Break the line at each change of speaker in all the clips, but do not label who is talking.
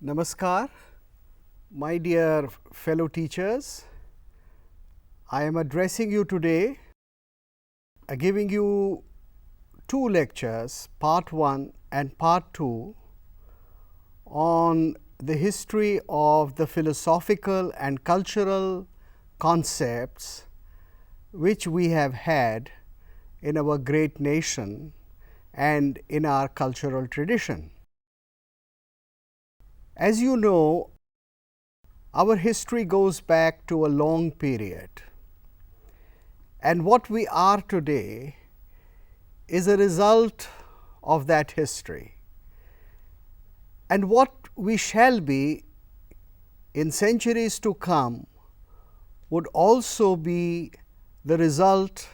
Namaskar, my dear fellow teachers. I am addressing you today, giving you two lectures, part 1 and part 2, on the history of the philosophical and cultural concepts which we have had in our great nation and in our cultural tradition. As you know, our history goes back to a long period, and what we are today is a result of that history. And what we shall be in centuries to come would also be the result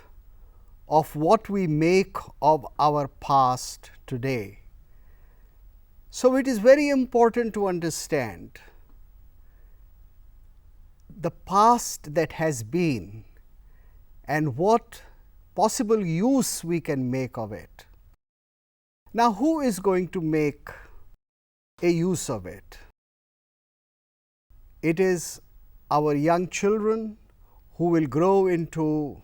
of what we make of our past today. So, it is very important to understand the past that has been and what possible use we can make of it. Now, who is going to make a use of it? It is our young children who will grow into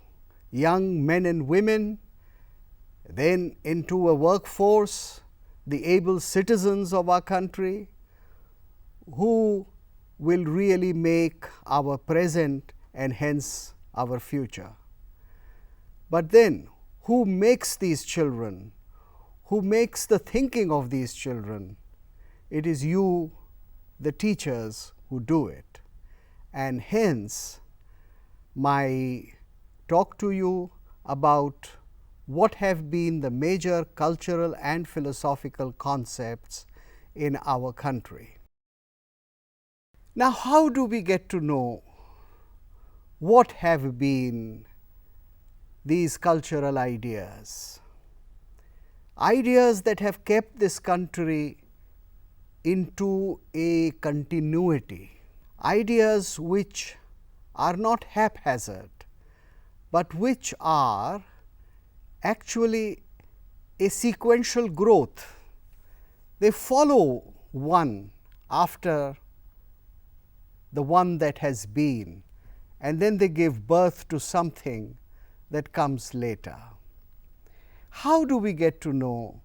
young men and women, then into a workforce, the able citizens of our country, who will really make our present and hence our future. But then, who makes these children? Who makes the thinking of these children? It is you, the teachers, who do it. And hence, my talk to you about what have been the major cultural and philosophical concepts in our country. Now, how do we get to know what have been these cultural ideas? Ideas that have kept this country into a continuity, ideas which are not haphazard, but which are actually a sequential growth. They follow one after the one that has been, and then they give birth to something that comes later. How do we get to know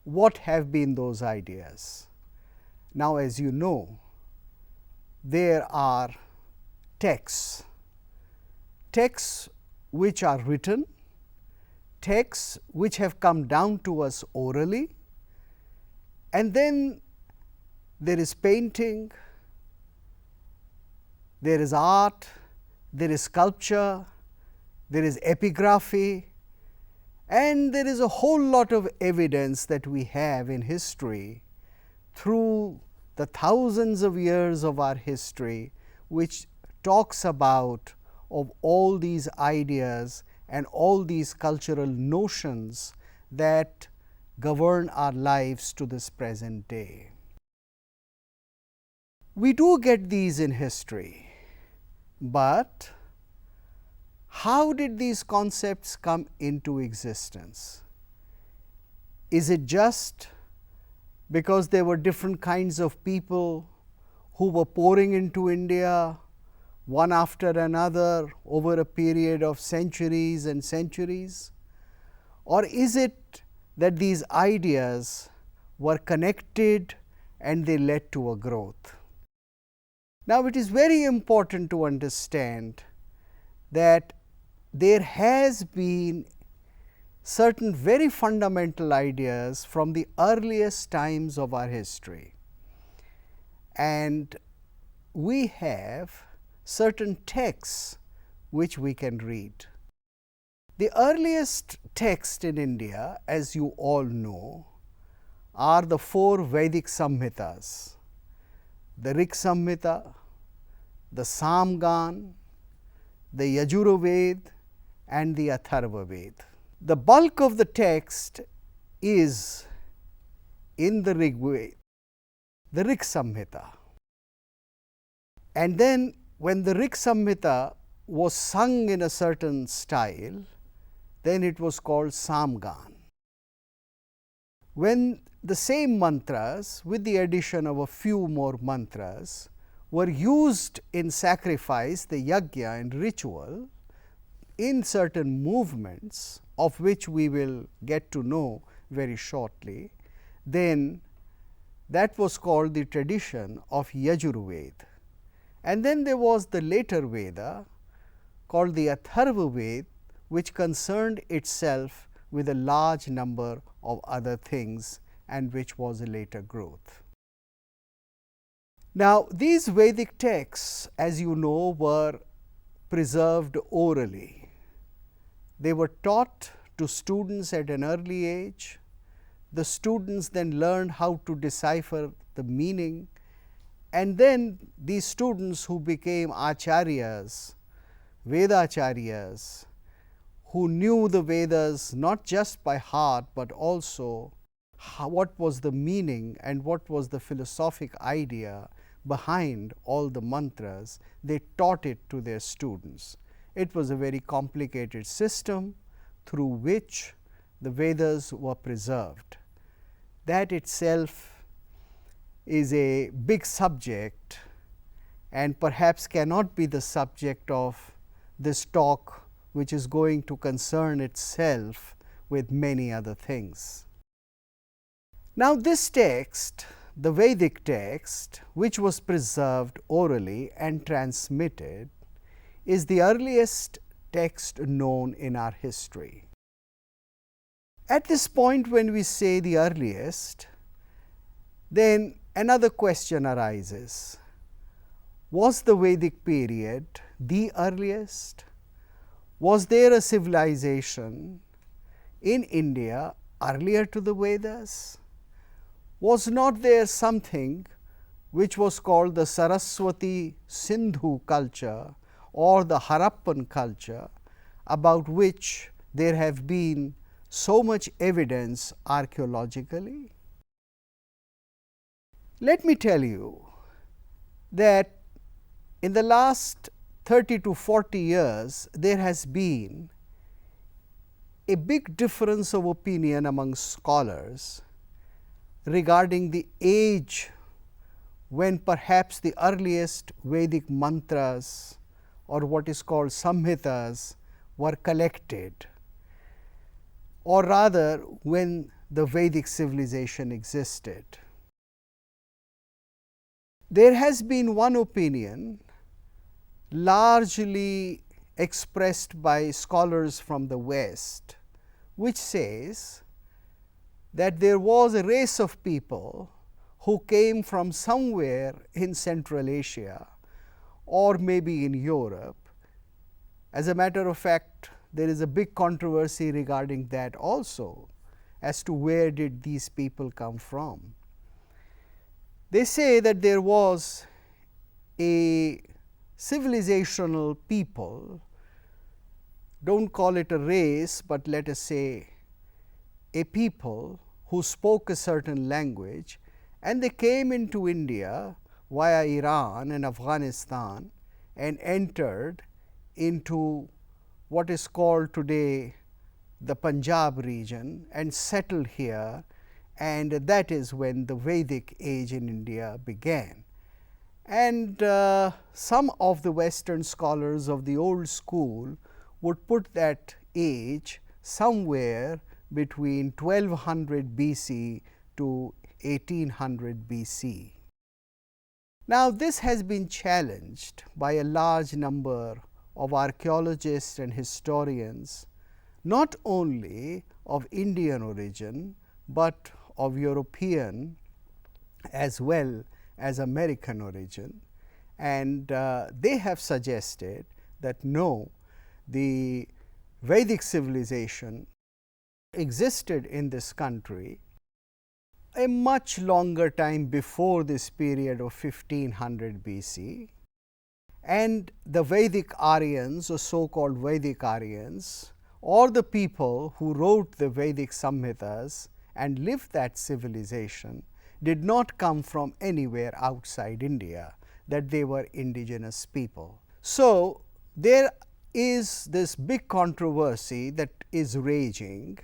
what have been those ideas? Now, as you know, there are texts which are written, texts which have come down to us orally, and then there is painting, there is art, there is sculpture, there is epigraphy, and there is a whole lot of evidence that we have in history through the thousands of years of our history, which talks about of all these ideas and all these cultural notions that govern our lives to this present day. We do get these in history, but how did these concepts come into existence? Is it just because there were different kinds of people who were pouring into India one after another over a period of centuries and centuries? Or is it that these ideas were connected and they led to a growth? Now, it is very important to understand that there has been certain very fundamental ideas from the earliest times of our history, and we have certain texts which we can read. The earliest text in India, as you all know, are the 4 Vedic Samhitas, the Rig Samhita, the Samgan, the Yajurved and the Atharva Ved. The bulk of the text is in the Rig Veda, the Rig Samhita. And then when the Rig Samhita was sung in a certain style, then it was called Samgan. when the same mantras, with the addition of a few more mantras, were used in sacrifice, the yajna and ritual, in certain movements, of which we will get to know very shortly, then that was called the tradition of Yajurveda. And then there was the later Veda called the Atharva Veda, which concerned itself with a large number of other things and which was a later growth. Now, these Vedic texts, as you know, were preserved orally. They were taught to students at an early age. The students then learned how to decipher the meaning, and then these students who became acharyas, Vedacharyas, who knew the Vedas not just by heart, but also what was the meaning and what was the philosophic idea behind all the mantras, they taught it to their students. It was a very complicated system through which the Vedas were preserved. That itself is a big subject and perhaps cannot be the subject of this talk, which is going to concern itself with many other things. Now, this text, the Vedic text, which was preserved orally and transmitted, is the earliest text known in our history. At this point, when we say the earliest, then another question arises. Was the Vedic period the earliest? Was there a civilization in India earlier to the Vedas? Was not there something which was called the Saraswati Sindhu culture or the Harappan culture, about which there have been so much evidence archaeologically? Let me tell you that in the last 30 to 40 years, there has been a big difference of opinion among scholars regarding the age when perhaps the earliest Vedic mantras or what is called samhitas were collected, or rather when the Vedic civilization existed. There has been one opinion largely expressed by scholars from the West, which says that there was a race of people who came from somewhere in Central Asia or maybe in Europe. As a matter of fact, there is a big controversy regarding that also, as to where did these people come from. They say that there was a civilizational people, don't call it a race, but let us say a people who spoke a certain language, and they came into India via Iran and Afghanistan and entered into what is called today the Punjab region and settled here, and that is when the Vedic age in India began. And some of the Western scholars of the old school would put that age somewhere between 1200 BC to 1800 BC. Now, this has been challenged by a large number of archaeologists and historians, not only of Indian origin, but of European as well as American origin, and they have suggested that no, the Vedic civilization existed in this country a much longer time before this period of 1500 BC, and the Vedic Aryans or so called Vedic Aryans, or the people who wrote the Vedic Samhitas and lived that civilization, did not come from anywhere outside India, that they were indigenous people. So, there is this big controversy that is raging,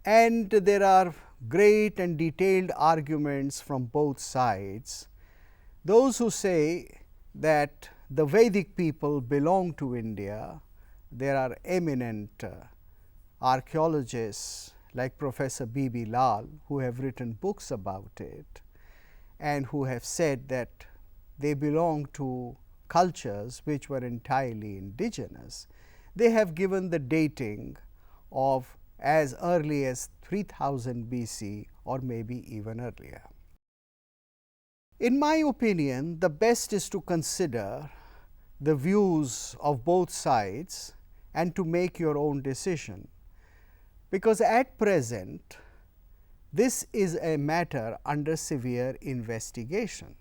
And there are great and detailed arguments from both sides. Those who say that the Vedic people belong to India, there are eminent archaeologists like Professor B.B. Lal, who have written books about it and who have said that they belong to cultures which were entirely indigenous. They have given the dating of as early as 3000 BC or maybe even earlier. In my opinion, the best is to consider the views of both sides and to make your own decision, because at present this is a matter under severe investigation.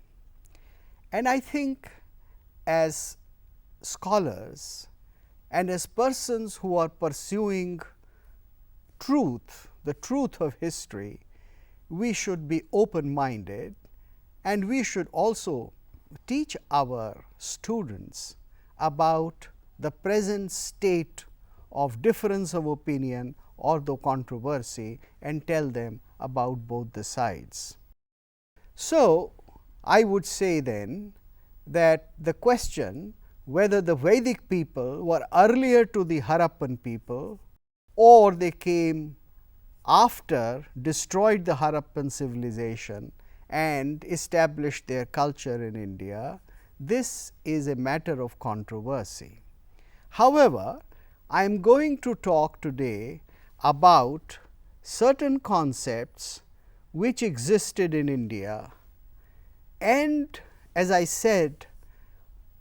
And I think as scholars and as persons who are pursuing truth, the truth of history, we should be open-minded, and we should also teach our students about the present state of difference of opinion or the controversy and tell them about both the sides. So, I would say then that the question whether the Vedic people were earlier to the Harappan people or they came after, destroyed the Harappan civilization and established their culture in India, this is a matter of controversy. However, I am going to talk today about certain concepts which existed in India, and as I said,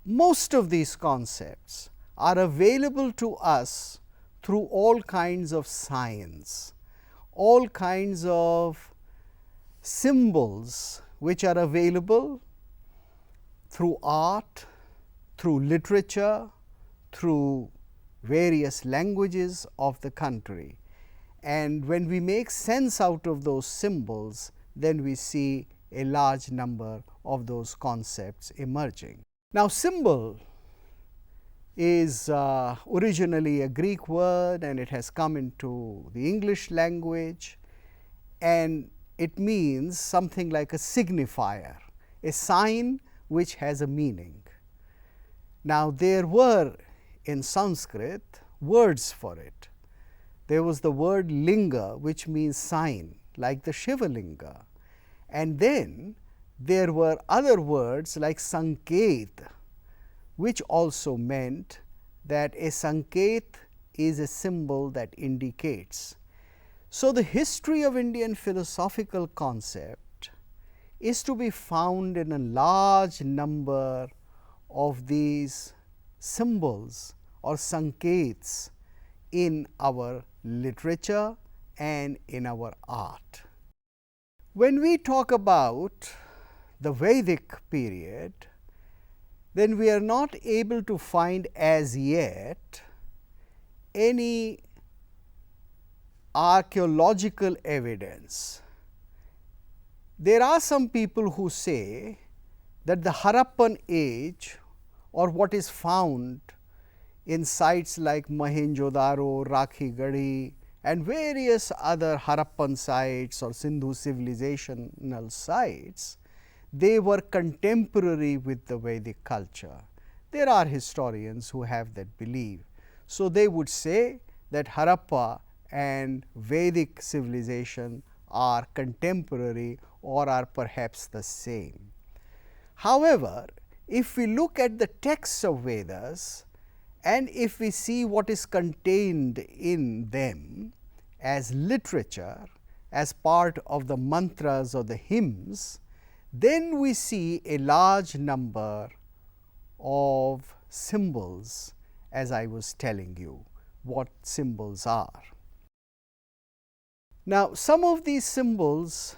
most of these concepts are available to us through all kinds of science, all kinds of symbols which are available through art, through literature, through various languages of the country. And when we make sense out of those symbols, then we see a large number of those concepts emerging. Now, symbol is originally a Greek word, and it has come into the English language, and it means something like a signifier, a sign which has a meaning. Now, there were in Sanskrit words for it. There was the word linga, which means sign, like the Shiva linga, and then there were other words like sanket, which also meant that a sanket is a symbol that indicates. So, the history of Indian philosophical concept is to be found in a large number of these symbols or sankets in our literature and in our art. When we talk about the Vedic period, then we are not able to find as yet any archaeological evidence. There are some people who say that the Harappan age, or what is found in sites like Mohenjo-daro, Rakhigarhi and various other Harappan sites or Sindhu civilizational sites, they were contemporary with the Vedic culture. There are historians who have that belief. So, they would say that Harappa and Vedic civilization are contemporary or are perhaps the same. However, if we look at the texts of Vedas and if we see what is contained in them as literature, as part of the mantras or the hymns, then we see a large number of symbols, as I was telling you what symbols are. Now, some of these symbols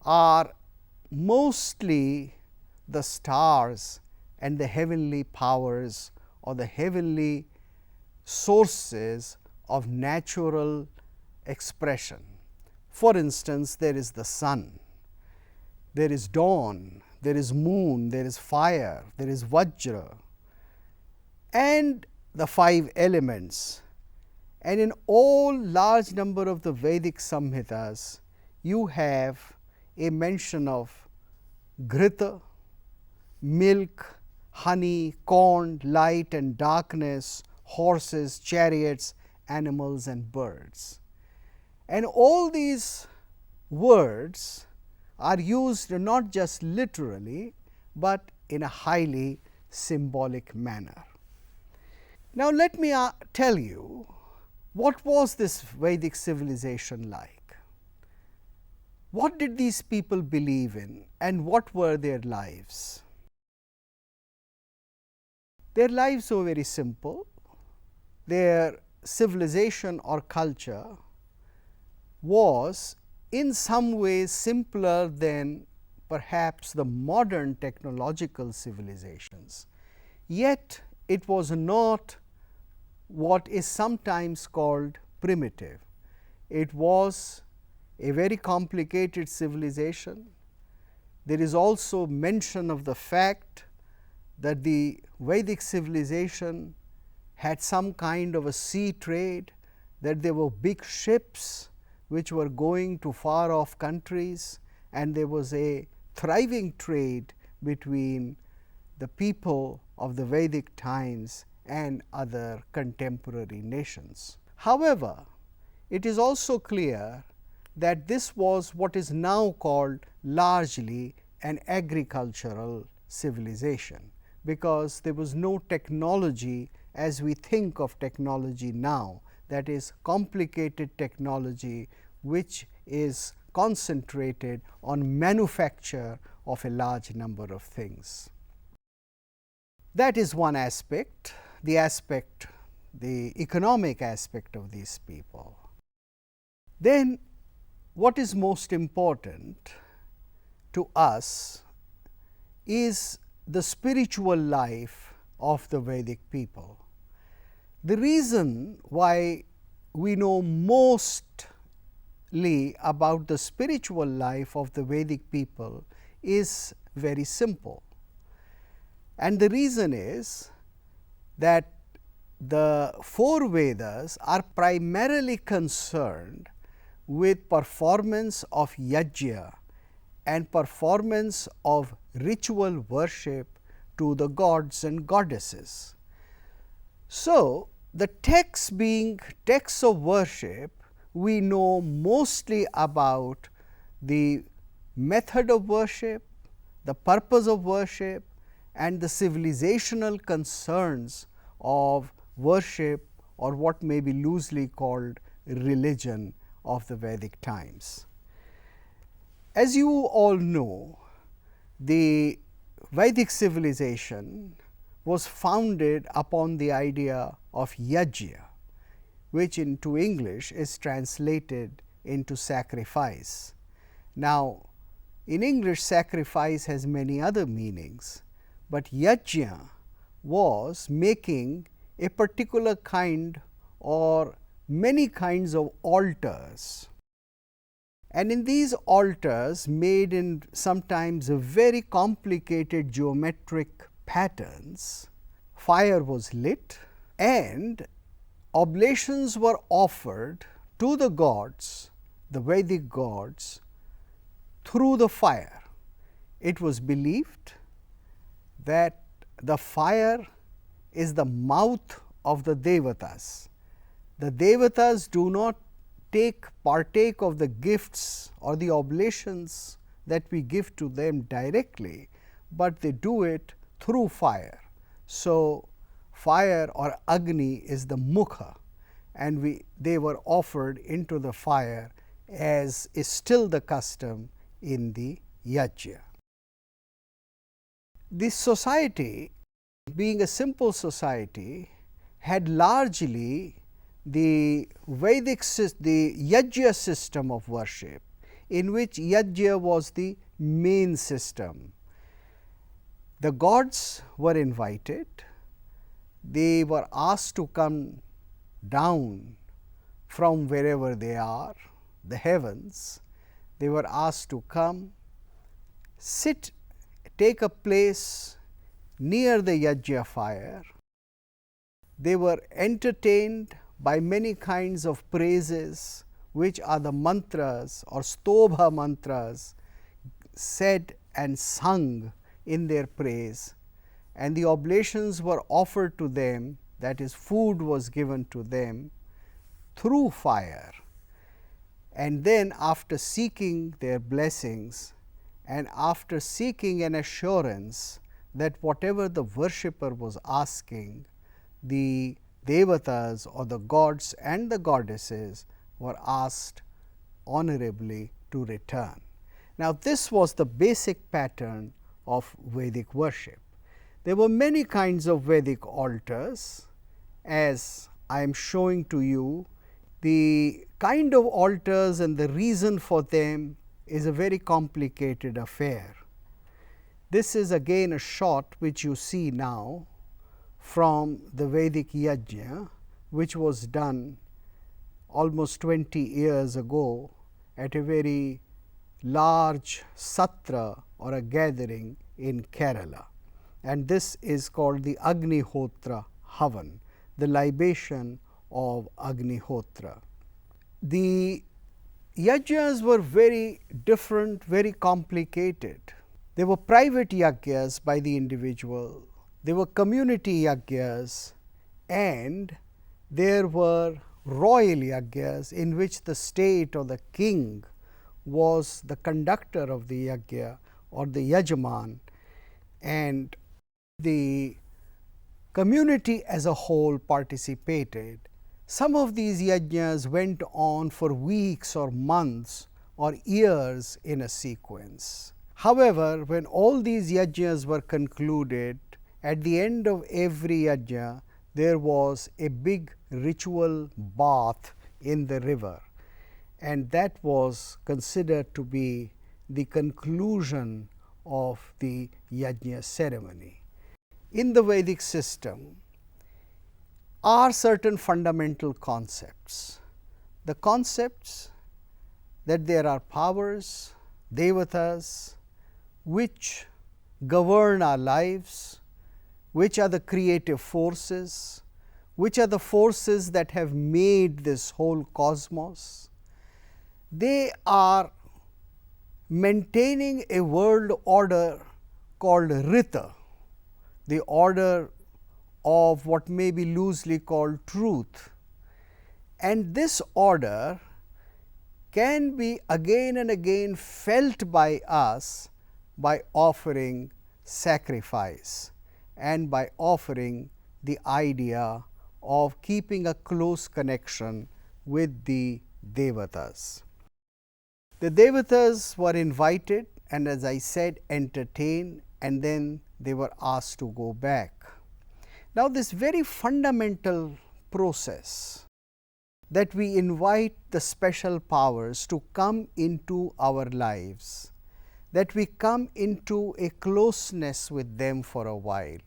are mostly the stars and the heavenly powers or the heavenly sources of natural expression. For instance, there is the sun, there is dawn, there is moon, there is fire, there is Vajra, and the 5 elements. And in all large number of the Vedic Samhitas, you have a mention of Ghrita, milk, honey, corn, light and darkness, horses, chariots, animals and birds. And all these words are used not just literally, but in a highly symbolic manner. Now, let me tell you, what was this Vedic civilization like? What did these people believe in, and what were their lives? Their lives were very simple. Their civilization or culture was in some ways simpler than perhaps the modern technological civilizations, yet it was not what is sometimes called primitive. It was a very complicated civilization. There is also mention of the fact that the Vedic civilization had some kind of a sea trade, that there were big ships which were going to far off countries, and there was a thriving trade between the people of the Vedic times and other contemporary nations. However, it is also clear that this was what is now called largely an agricultural civilization, because there was no technology as we think of technology now, that is complicated technology which is concentrated on manufacture of a large number of things. That is one aspect, the economic aspect of these people. Then what is most important to us is the spiritual life of the Vedic people. The reason why we know mostly about the spiritual life of the Vedic people is very simple. And the reason is that the four Vedas are primarily concerned with performance of yajna and performance of ritual worship to the gods and goddesses. So, the texts being texts of worship, we know mostly about the method of worship, the purpose of worship, and the civilizational concerns of worship, or what may be loosely called religion of the Vedic times. As you all know, the Vedic civilization was founded upon the idea of yajna, which into English is translated into sacrifice. Now, in English, sacrifice has many other meanings, but yajna was making a particular kind or many kinds of altars. And in these altars, made in sometimes a very complicated geometric patterns, fire was lit and oblations were offered to the gods, the Vedic gods, through the fire. It was believed that the fire is the mouth of the Devatas. The Devatas do not partake of the gifts or the oblations that we give to them directly, but they do it through fire. So, fire or Agni is the mukha, and they were offered into the fire, as is still the custom in the yajna. This society, being a simple society, had largely the yajna system of worship, in which yajna was the main system. The gods were invited, they were asked to come down from wherever they are, the heavens. They were asked to come, take a place near the yajna fire. They were entertained by many kinds of praises, which are the mantras or stobha mantras said and sung in their praise, and the oblations were offered to them, that is, food was given to them through fire. And then after seeking their blessings and after seeking an assurance that whatever the worshipper was asking, the devatas or the gods and the goddesses were asked honorably to return. Now, this was the basic pattern of Vedic worship. There were many kinds of Vedic altars, as I am showing to you. The kind of altars and the reason for them is a very complicated affair. This is again a shot which you see now from the Vedic yajna, which was done almost 20 years ago at a very large satra or a gathering in Kerala, and this is called the Agnihotra Havan, the libation of Agnihotra. The yajnas were very different, very complicated. They were private yajnas by the individual, there were community yajnas, and there were royal yajnas in which the state or the king was the conductor of the yajna or the yajman, and the community as a whole participated. Some of these yajnas went on for weeks or months or years in a sequence. However, when all these yajnas were concluded, at the end of every yajna there was a big ritual bath in the river, and that was considered to be the conclusion of the yajna ceremony. In the Vedic system are certain fundamental concepts. The concepts that there are powers, devatas, which govern our lives, which are the creative forces, which are the forces that have made this whole cosmos. They are maintaining a world order called Rita, the order of what may be loosely called truth, and this order can be again and again felt by us by offering sacrifice and by offering the idea of keeping a close connection with the devatas. The devatas were invited and, as I said, entertained, and then they were asked to go back. Now, this very fundamental process that we invite the special powers to come into our lives, that we come into a closeness with them for a while,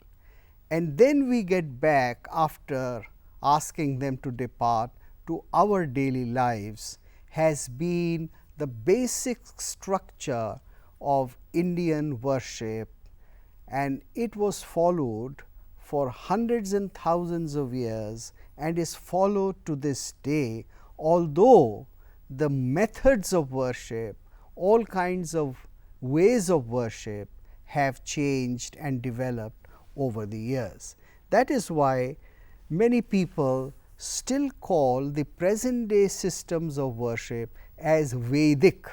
and then we get back after asking them to depart to our daily lives, has been the basic structure of Indian worship, and it was followed for hundreds and thousands of years and is followed to this day, although the methods of worship, all kinds of ways of worship have changed and developed over the years. That is why many people still call the present day systems of worship as Vedic.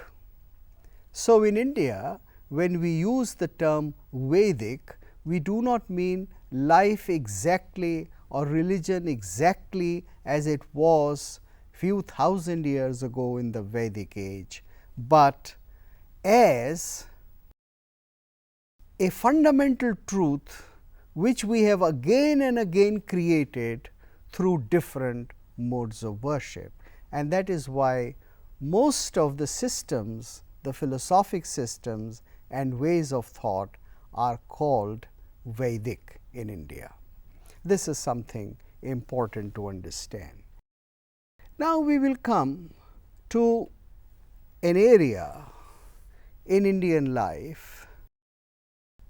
So, in India, when we use the term Vedic, we do not mean life exactly or religion exactly as it was few thousand years ago in the Vedic age, but as a fundamental truth which we have again and again created through different modes of worship. And that is why most of the systems, the philosophic systems and ways of thought are called Vedic in India. This is something important to understand. Now, we will come to an area in Indian life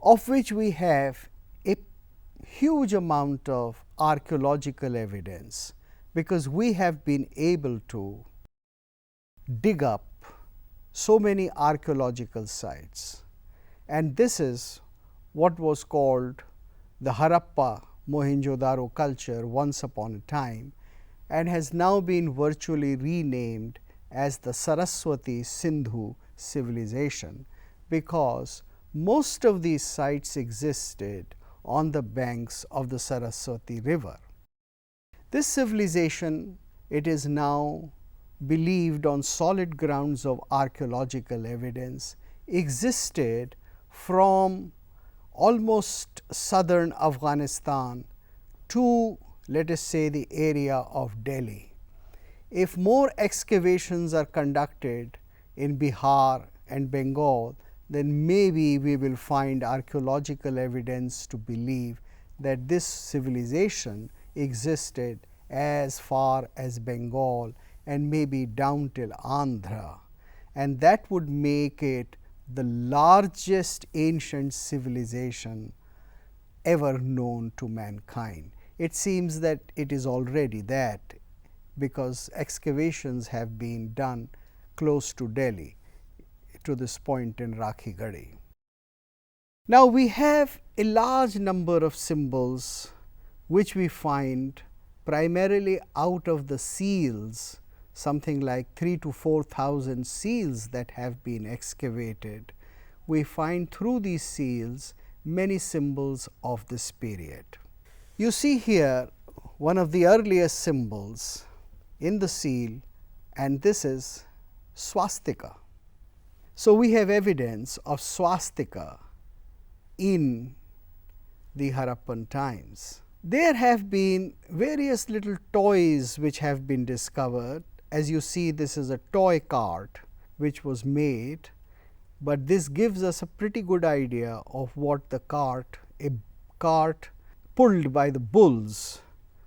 of which we have a huge amount of archaeological evidence, because we have been able to dig up so many archaeological sites, and this is what was called the Harappa Mohenjo-daro culture once upon a time, and has now been virtually renamed as the Saraswati Sindhu civilization, because most of these sites existed on the banks of the Saraswati river. This civilization, it is now believed on solid grounds of archaeological evidence, existed from almost southern Afghanistan to, let us say, the area of Delhi. If more excavations are conducted in Bihar and Bengal, then maybe we will find archaeological evidence to believe that this civilization existed as far as Bengal and maybe down till Andhra, and that would make it the largest ancient civilization ever known to mankind. It seems that it is already that, because excavations have been done close to Delhi, to this point in Rakhi Gadi. Now, we have a large number of symbols which we find primarily out of the seals, something like 3,000 to 4,000 seals that have been excavated. We find through these seals many symbols of this period. You see here one of the earliest symbols in the seal, and this is swastika. So, we have evidence of swastika in the Harappan times. There have been various little toys which have been discovered. As you see, this is a toy cart which was made, but this gives us a pretty good idea of what the cart, a cart pulled by the bulls,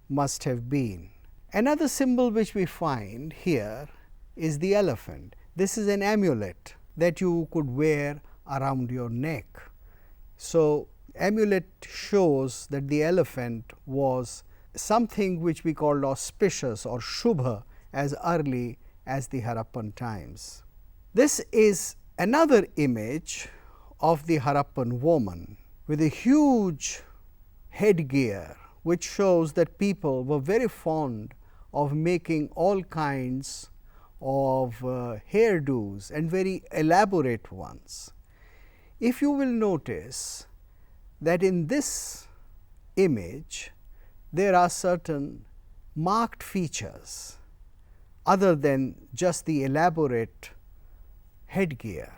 must have been. Another symbol which we find here is the elephant. This is an amulet that you could wear around your neck. So, amulet shows that the elephant was something which we called auspicious or shubha as early as the Harappan times. This is another image of the Harappan woman with a huge headgear, which shows that people were very fond of making all kinds of hairdos and very elaborate ones. If you will notice that in this image there are certain marked features other than just the elaborate headgear.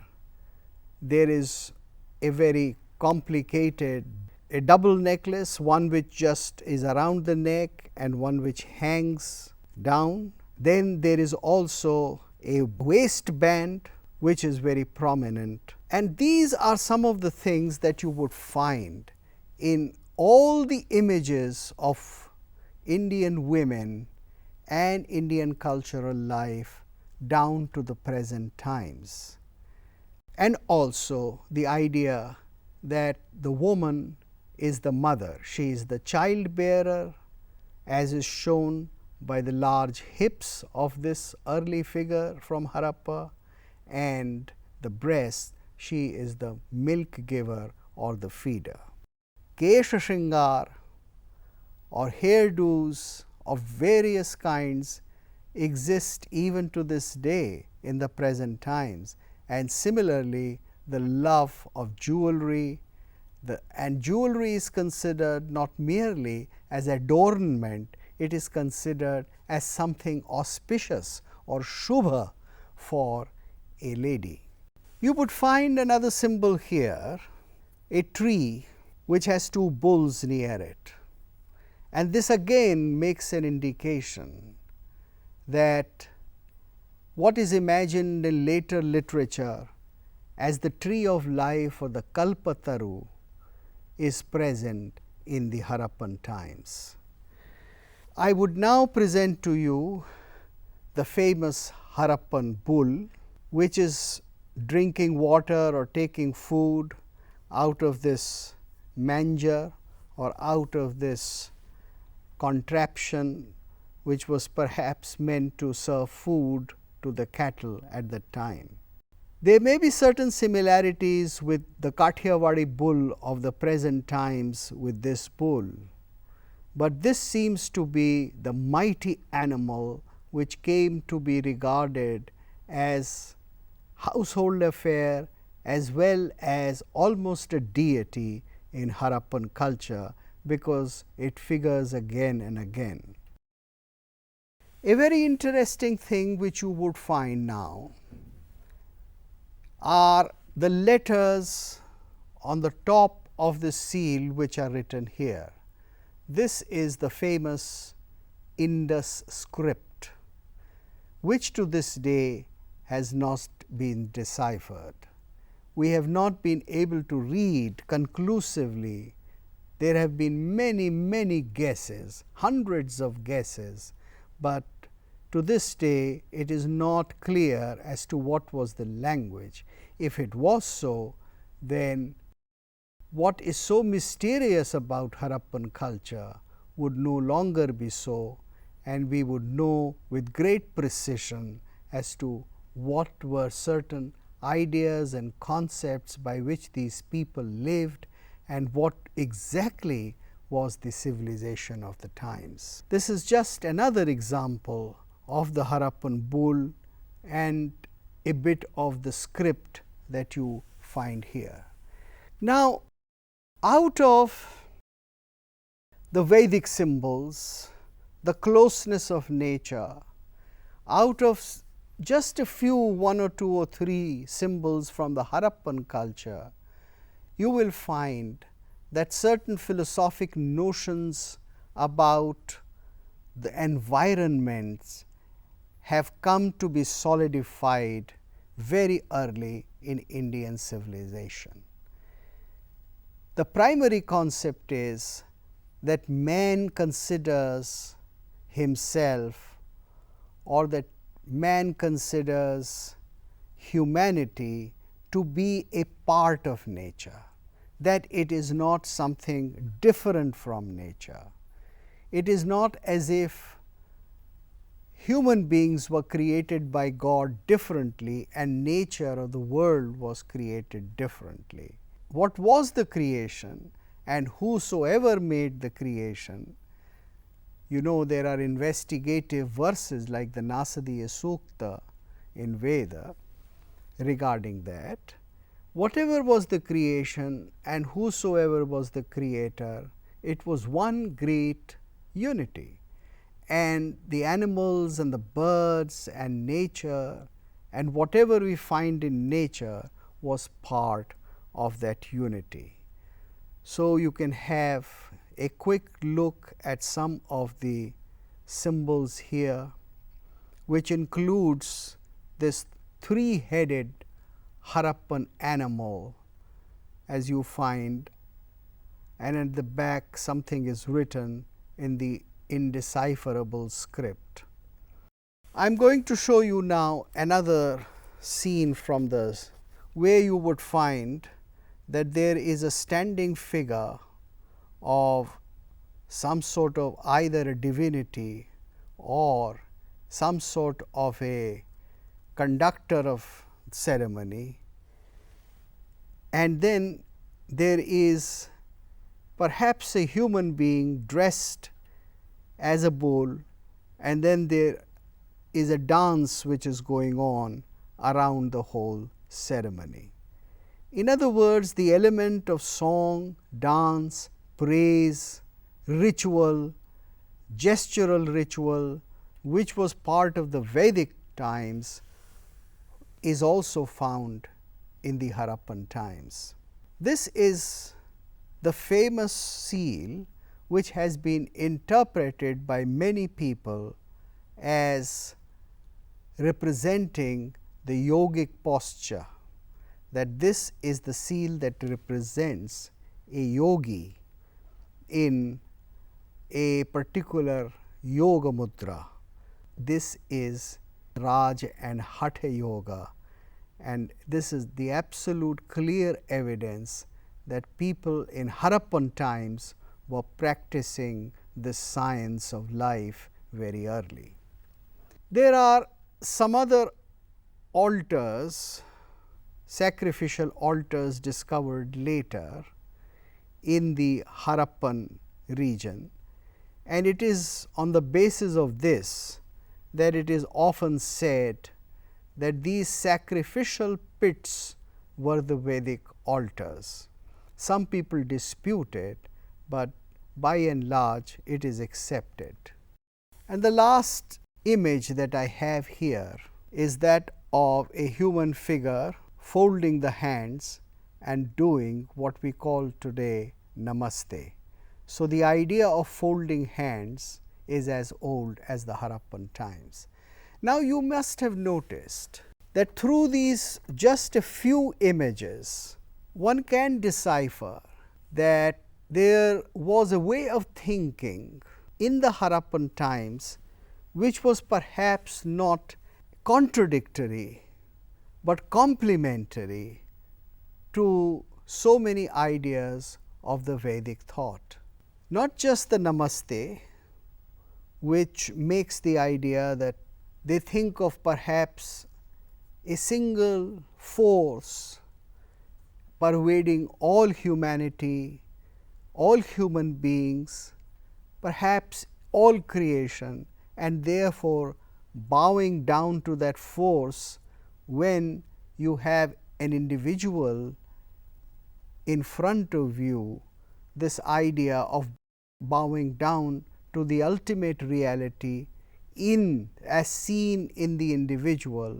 There is a very complicated a double necklace, one which just is around the neck and one which hangs down. Then there is also a waistband which is very prominent, and these are some of the things that you would find in all the images of Indian women and Indian cultural life down to the present times. And also the idea that the woman is the mother, she is the child bearer, as is shown by the large hips of this early figure from Harappa, and the breast, she is the milk giver or the feeder. Kesha Shringar or hairdos of various kinds exist even to this day in the present times, and similarly the love of jewelry, and jewelry is considered not merely as adornment, it is considered as something auspicious or shubha for a lady. You would find another symbol here, a tree which has two bulls near it, and this again makes an indication that what is imagined in later literature as the tree of life or the Kalpataru is present in the Harappan times. I would now present to you the famous Harappan bull, which is drinking water or taking food out of this manger or out of this contraption which was perhaps meant to serve food to the cattle at that time. There may be certain similarities with the Kathiawadi bull of the present times with this bull, but this seems to be the mighty animal which came to be regarded as household affair as well as almost a deity in Harappan culture, because it figures again and again. A very interesting thing which you would find now are the letters on the top of the seal which are written here. This is the famous Indus script, which to this day has not been deciphered. We have not been able to read conclusively. There have been many guesses, hundreds of guesses, but to this day it is not clear as to what was the language. If it was so, then what is so mysterious about Harappan culture would no longer be so, and we would know with great precision as to what were certain ideas and concepts by which these people lived and what exactly was the civilization of the times. This is just another example of the Harappan bull and a bit of the script that you find here. Now, out of the Vedic symbols, the closeness of nature, out of just a few, one or two or three symbols from the Harappan culture, you will find that certain philosophic notions about the environments have come to be solidified very early in Indian civilization. The primary concept is that man considers himself, or that man considers humanity to be a part of nature, that it is not something different from nature. It is not as if human beings were created by God differently and nature or the world was created differently. What was the creation, and whosoever made the creation, you know, there are investigative verses like the Nasadiya Sukta in Veda regarding that. Whatever was the creation and whosoever was the creator, it was one great unity, and the animals and the birds and nature and whatever we find in nature was part of that unity. So, you can have a quick look at some of the symbols here, which includes this three-headed Harappan animal, as you find, and at the back something is written in the indecipherable script. I am going to show you now another scene from this, where you would find that there is a standing figure of some sort of either a divinity or some sort of a conductor of ceremony, and then there is perhaps a human being dressed as a bull, and then there is a dance which is going on around the whole ceremony. In other words, the element of song, dance, praise, ritual, gestural ritual, which was part of the Vedic times, is also found in the Harappan times. This is the famous seal which has been interpreted by many people as representing the yogic posture, that this is the seal that represents a yogi in a particular yoga mudra. This is Raj and Hatha Yoga, and this is the absolute clear evidence that people in Harappan times were practicing this science of life very early. There are some other altars, sacrificial altars discovered later in the Harappan region, and it is on the basis of this that it is often said that these sacrificial pits were the Vedic altars. Some people dispute it, but by and large it is accepted. And the last image that I have here is that of a human figure folding the hands and doing what we call today Namaste. So, the idea of folding hands is as old as the Harappan times. Now, you must have noticed that through these just a few images, one can decipher that there was a way of thinking in the Harappan times which was perhaps not contradictory, but complementary to so many ideas of the Vedic thought. Not just the Namaste, which makes the idea that they think of perhaps a single force pervading all humanity, all human beings, perhaps all creation, and therefore bowing down to that force when you have an individual in front of you. This idea of bowing down to the ultimate reality as seen in the individual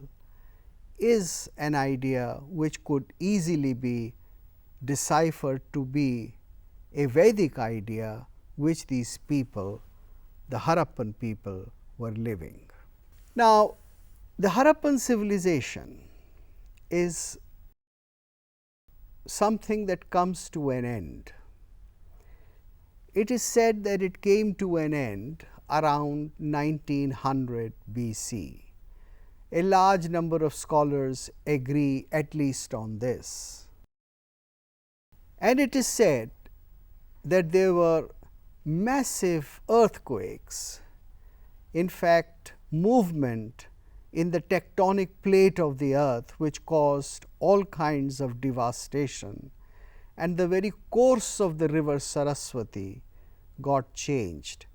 is an idea which could easily be deciphered to be a Vedic idea which these people, the Harappan people, were living. Now, the Harappan civilization is something that comes to an end. It is said that it came to an end around 1900 BC. A large number of scholars agree at least on this. And it is said that there were massive earthquakes, in fact, movement in the tectonic plate of the earth, which caused all kinds of devastation, and the very course of the river Saraswati got changed.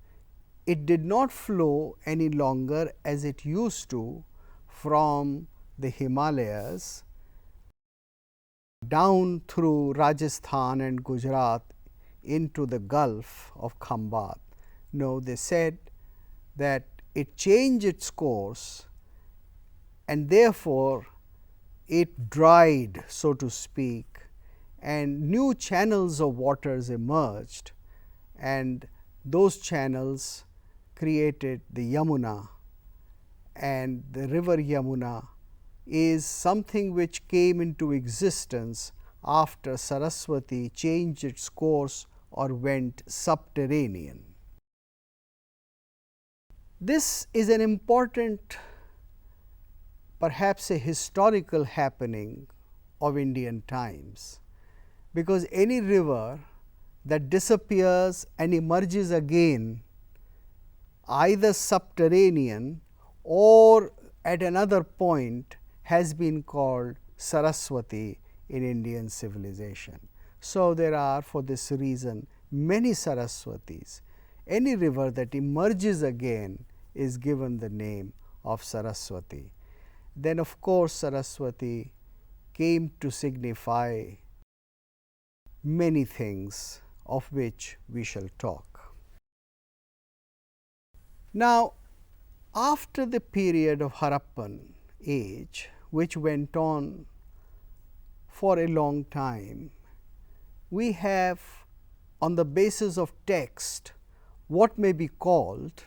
It did not flow any longer as it used to from the Himalayas down through Rajasthan and Gujarat into the Gulf of Khambat. No, they said that it changed its course and therefore it dried, so to speak, and new channels of waters emerged, and those channels created the Yamuna, and the river Yamuna is something which came into existence after Saraswati changed its course or went subterranean. This is an important, perhaps a historical happening of Indian times, because any river that disappears and emerges again either subterranean or at another point has been called Saraswati in Indian civilization. So, there are for this reason many Saraswatis. Any river that emerges again is given the name of Saraswati. Then of course, Saraswati came to signify many things of which we shall talk. Now, after the period of Harappan age, which went on for a long time, we have on the basis of text what may be called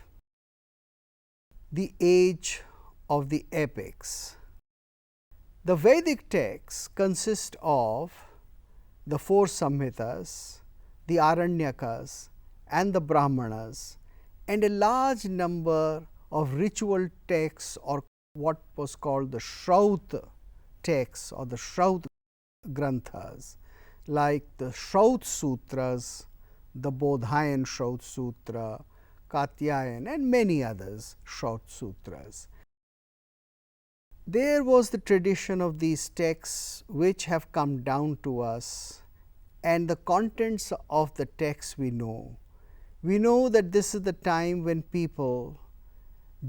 the age of the epics. The Vedic texts consist of the four Samhitas, the Aranyakas and the Brahmanas, and a large number of ritual texts or what was called the Shraut texts or the Shraut Granthas, like the Shraut Sutras, the Bodhayan Shraut Sutra, Katyayana, and many others, short sutras. There was the tradition of these texts which have come down to us, and the contents of the text we know. We know that this is the time when people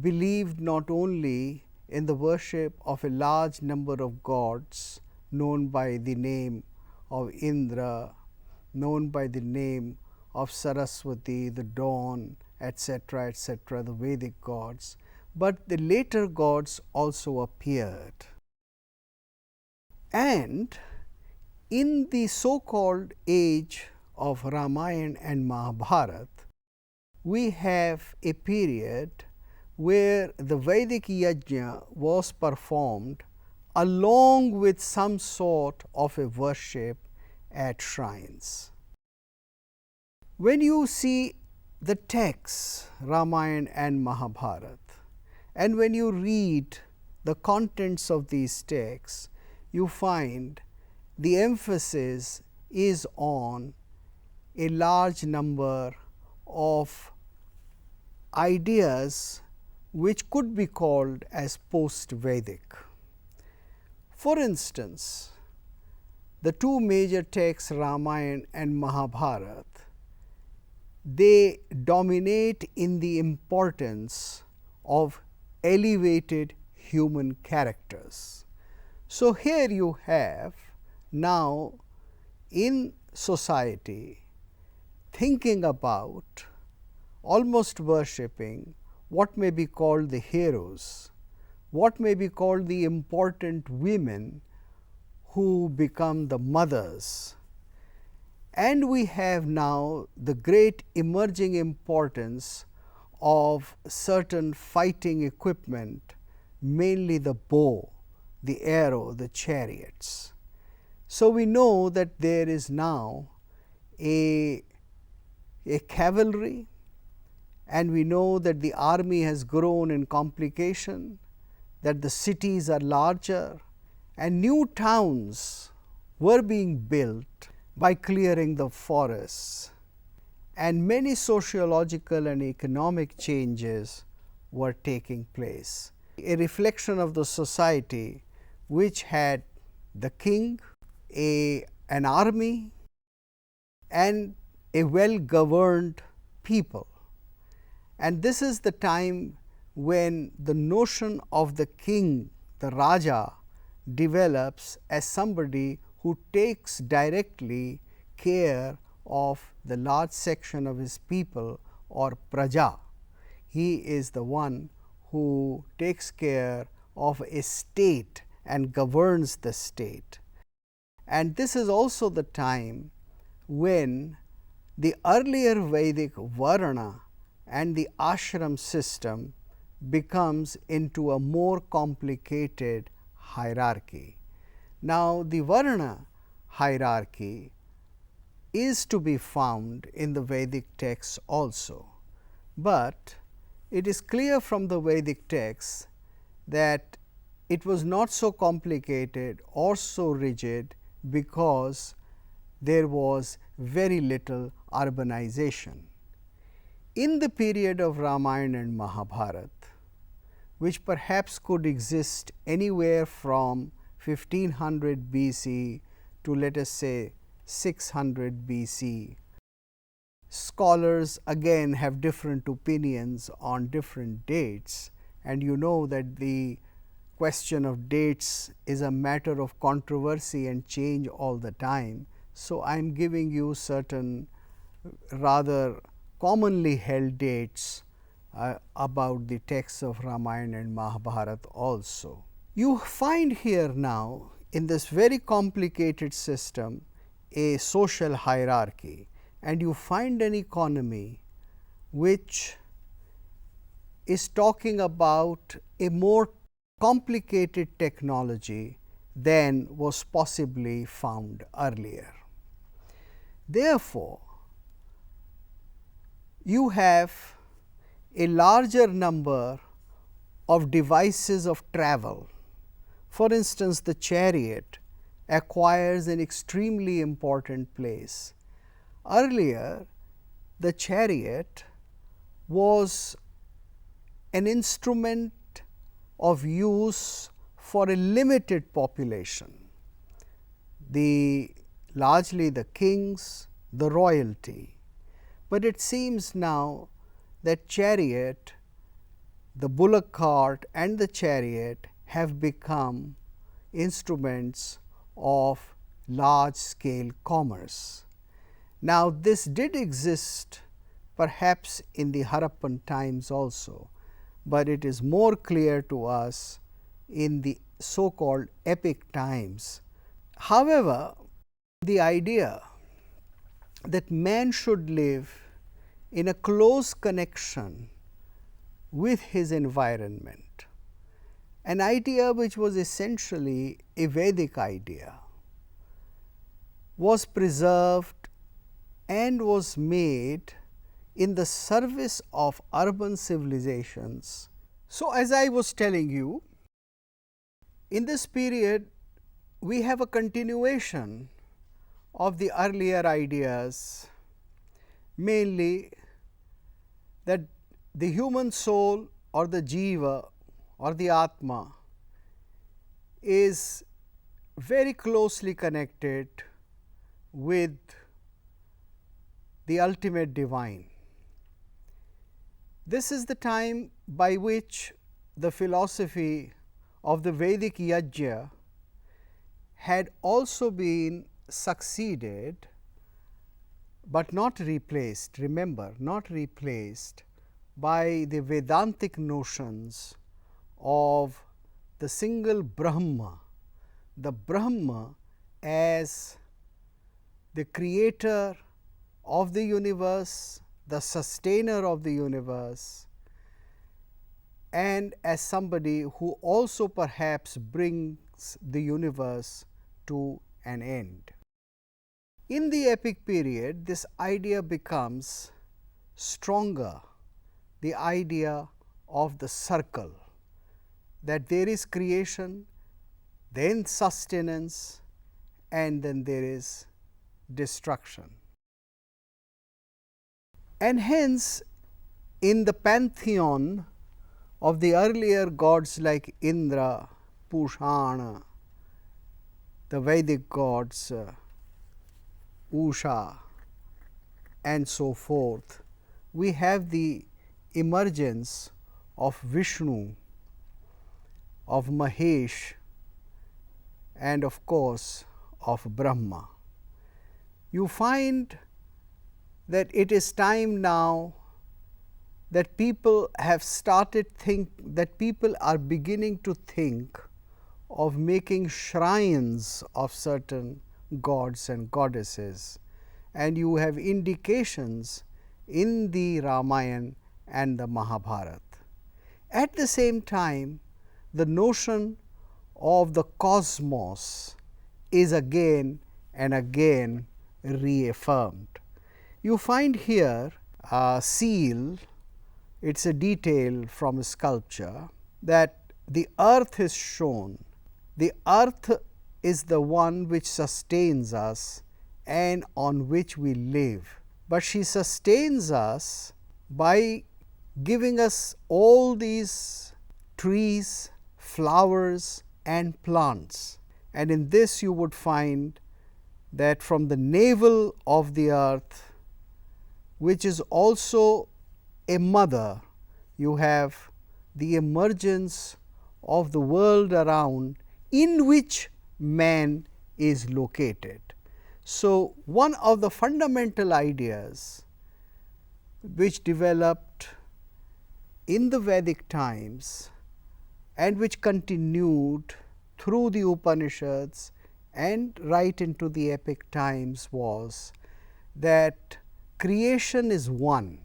believed not only in the worship of a large number of gods known by the name of Indra, known by the name of Saraswati, the dawn, etc., etc., the Vedic gods, but the later gods also appeared. And in the so-called age of Ramayana and Mahabharata, we have a period where the Vedic yajna was performed along with some sort of a worship at shrines. When you see the texts Ramayana and Mahabharata, and when you read the contents of these texts, you find the emphasis is on a large number of ideas which could be called as post-Vedic. For instance, the two major texts Ramayana and Mahabharata, they dominate in the importance of elevated human characters. So, here you have now in society thinking about, almost worshipping what may be called the heroes, what may be called the important women who become the mothers. And we have now the great emerging importance of certain fighting equipment, mainly the bow, the arrow, the chariots. So, we know that there is now a cavalry, and we know that the army has grown in complication, that the cities are larger, and new towns were being built by clearing the forests, and many sociological and economic changes were taking place. A reflection of the society which had the king, an army, and a well-governed people. And this is the time when the notion of the king, the Raja, develops as somebody who takes directly care of the large section of his people, or Praja. He is the one who takes care of a state and governs the state. And this is also the time when the earlier Vedic Varna and the ashram system becomes into a more complicated hierarchy. Now, the Varna hierarchy is to be found in the Vedic texts also, but it is clear from the Vedic texts that it was not so complicated or so rigid, because there was very little urbanization. In the period of Ramayana and Mahabharata, which perhaps could exist anywhere from 1500 BC to, let us say, 600 BC. Scholars again have different opinions on different dates, and you know that the question of dates is a matter of controversy and change all the time. So, I am giving you certain rather commonly held dates about the texts of Ramayana and Mahabharata also. You find here now in this very complicated system a social hierarchy, and you find an economy which is talking about a more complicated technology than was possibly found earlier. Therefore, you have a larger number of devices of travel. For instance, the chariot acquires an extremely important place. Earlier, the chariot was an instrument of use for a limited population, largely the kings, the royalty. But it seems now that chariot, the bullock cart and the chariot have become instruments of large scale commerce. Now, this did exist perhaps in the Harappan times also, but it is more clear to us in the so called epic times. However, the idea that man should live in a close connection with his environment, an idea which was essentially a Vedic idea, was preserved and was made in the service of urban civilizations. So, as I was telling you, in this period we have a continuation of the earlier ideas, mainly that the human soul or the jiva or the atma is very closely connected with the ultimate divine. This is the time by which the philosophy of the Vedic yajna had also been succeeded, but not replaced, remember, not replaced by the Vedantic notions of the single Brahma, the Brahma as the creator of the universe, the sustainer of the universe, and as somebody who also perhaps brings the universe to an end. In the epic period, this idea becomes stronger, the idea of the circle, that there is creation, then sustenance, and then there is destruction. And hence, in the pantheon of the earlier gods like Indra, Pushana, the Vedic gods, Usha, and so forth, we have the emergence of Vishnu, of Mahesh, and of course of Brahma. You find that it is time now that people have started that people are beginning to think of making shrines of certain gods and goddesses, and you have indications in the Ramayana and the Mahabharata. At the same time, the notion of the cosmos is again and again reaffirmed. You find here a seal, it is a detail from a sculpture, that the earth is shown. The earth is the one which sustains us and on which we live, but she sustains us by giving us all these trees, flowers and plants. And in this you would find that from the navel of the earth, which is also a mother, you have the emergence of the world around in which man is located. So, one of the fundamental ideas which developed in the Vedic times and which continued through the Upanishads and right into the epic times was that creation is one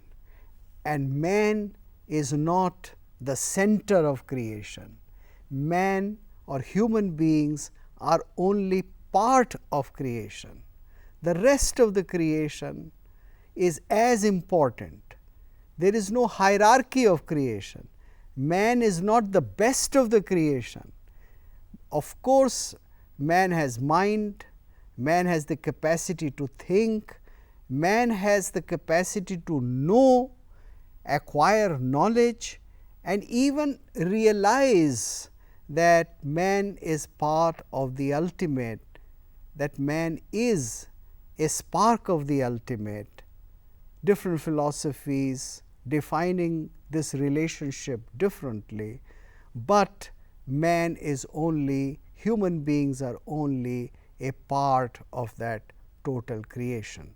and man is not the center of creation. Man or human beings are only part of creation. The rest of the creation is as important. There is no hierarchy of creation. Man is not the best of the creation. Of course, man has mind, man has the capacity to think, man has the capacity to know, acquire knowledge, and even realize that man is part of the ultimate, that man is a spark of the ultimate. Different philosophies defining this relationship differently, but man is only, human beings are only a part of that total creation.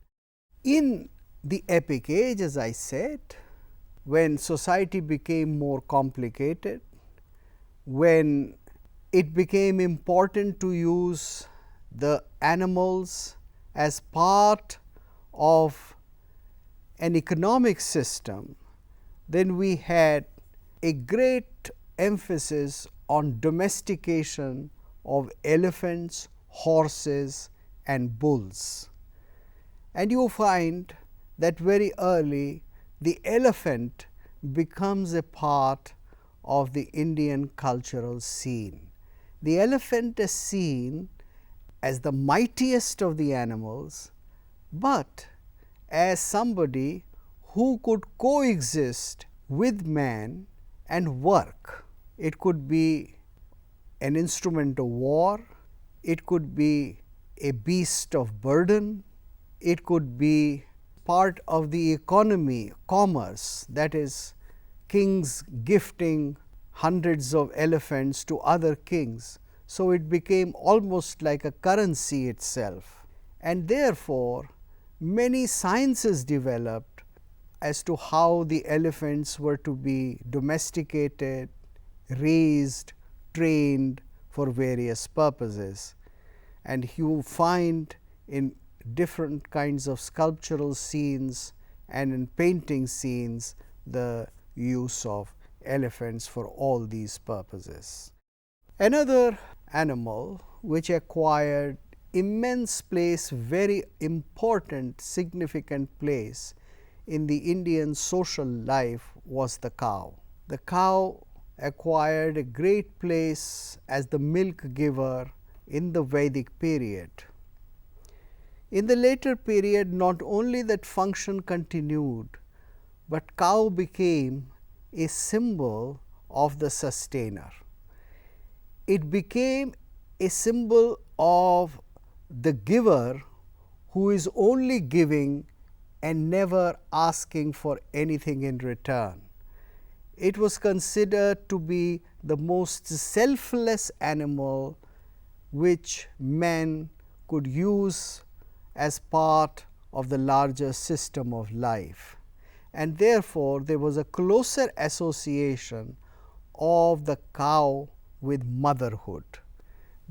In the epic age, as I said, when society became more complicated, when it became important to use the animals as part of an economic system, then we had a great emphasis on domestication of elephants, horses, and bulls. And you find that very early the elephant becomes a part of the Indian cultural scene. The elephant is seen as the mightiest of the animals, but as somebody who could coexist with man and work. It could be an instrument of war, it could be a beast of burden, it could be part of the economy, commerce, that is, kings gifting hundreds of elephants to other kings. So, it became almost like a currency itself, and therefore, many sciences developed as to how the elephants were to be domesticated, raised, trained for various purposes. And you find in different kinds of sculptural scenes and in painting scenes the use of elephants for all these purposes. Another animal which acquired immense place, very important, significant place in the Indian social life was the cow. The cow acquired a great place as the milk giver in the Vedic period. In the later period, not only that function continued, but cow became a symbol of the sustainer. It became a symbol of the giver who is only giving and never asking for anything in return. It was considered to be the most selfless animal which man could use as part of the larger system of life, and therefore, there was a closer association of the cow with motherhood,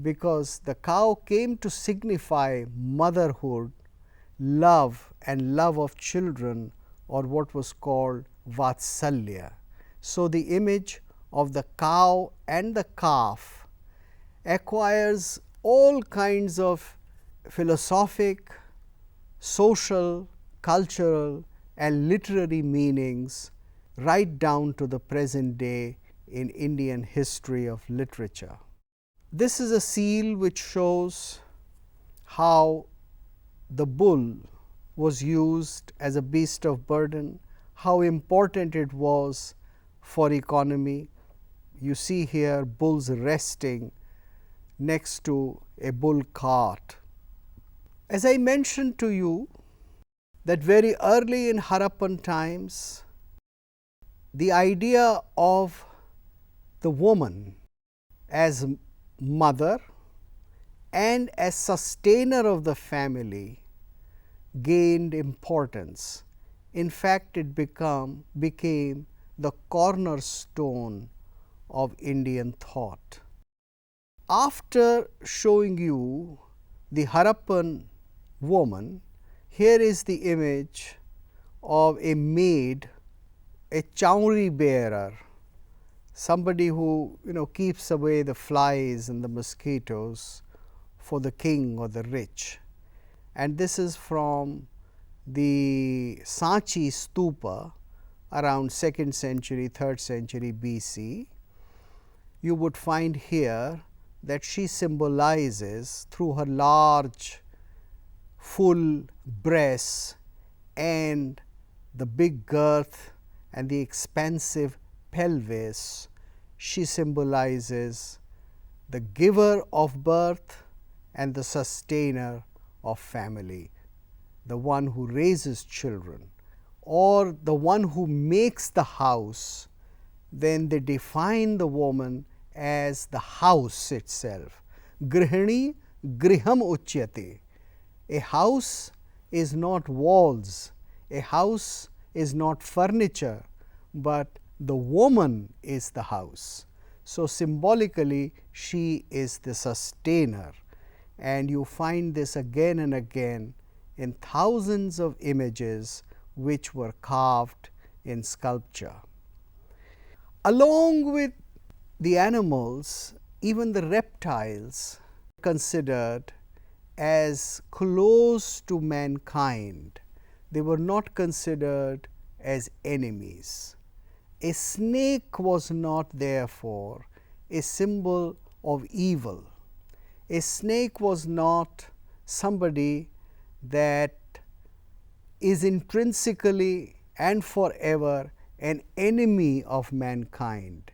because the cow came to signify motherhood, love and love of children, or what was called Vatsalya. So, the image of the cow and the calf acquires all kinds of philosophic, social, cultural and literary meanings right down to the present day in Indian history of literature. This is a seal which shows how the bull was used as a beast of burden, how important it was for economy. You see here bulls resting next to a bull cart. As I mentioned to you that very early in Harappan times, the idea of the woman as mother and as sustainer of the family gained importance. In fact, it became the cornerstone of Indian thought. After showing you the Harappan woman, here is the image of a maid, a chowri bearer, somebody who keeps away the flies and the mosquitoes for the king or the rich. And this is from the Sanchi Stupa around 2nd century, 3rd century BC. You would find here that she symbolizes through her large full breasts and the big girth and the expansive pelvis, she symbolizes the giver of birth and the sustainer of family, the one who raises children, or the one who makes the house. Then they define the woman as the house itself. Grihini griham uchyate. A house is not walls, a house is not furniture, but the woman is the house. So, symbolically she is the sustainer, and you find this again and again in thousands of images which were carved in sculpture. Along with the animals, even the reptiles considered as close to mankind. They were not considered as enemies. A snake was not therefore a symbol of evil. A snake was not somebody that is intrinsically and forever an enemy of mankind.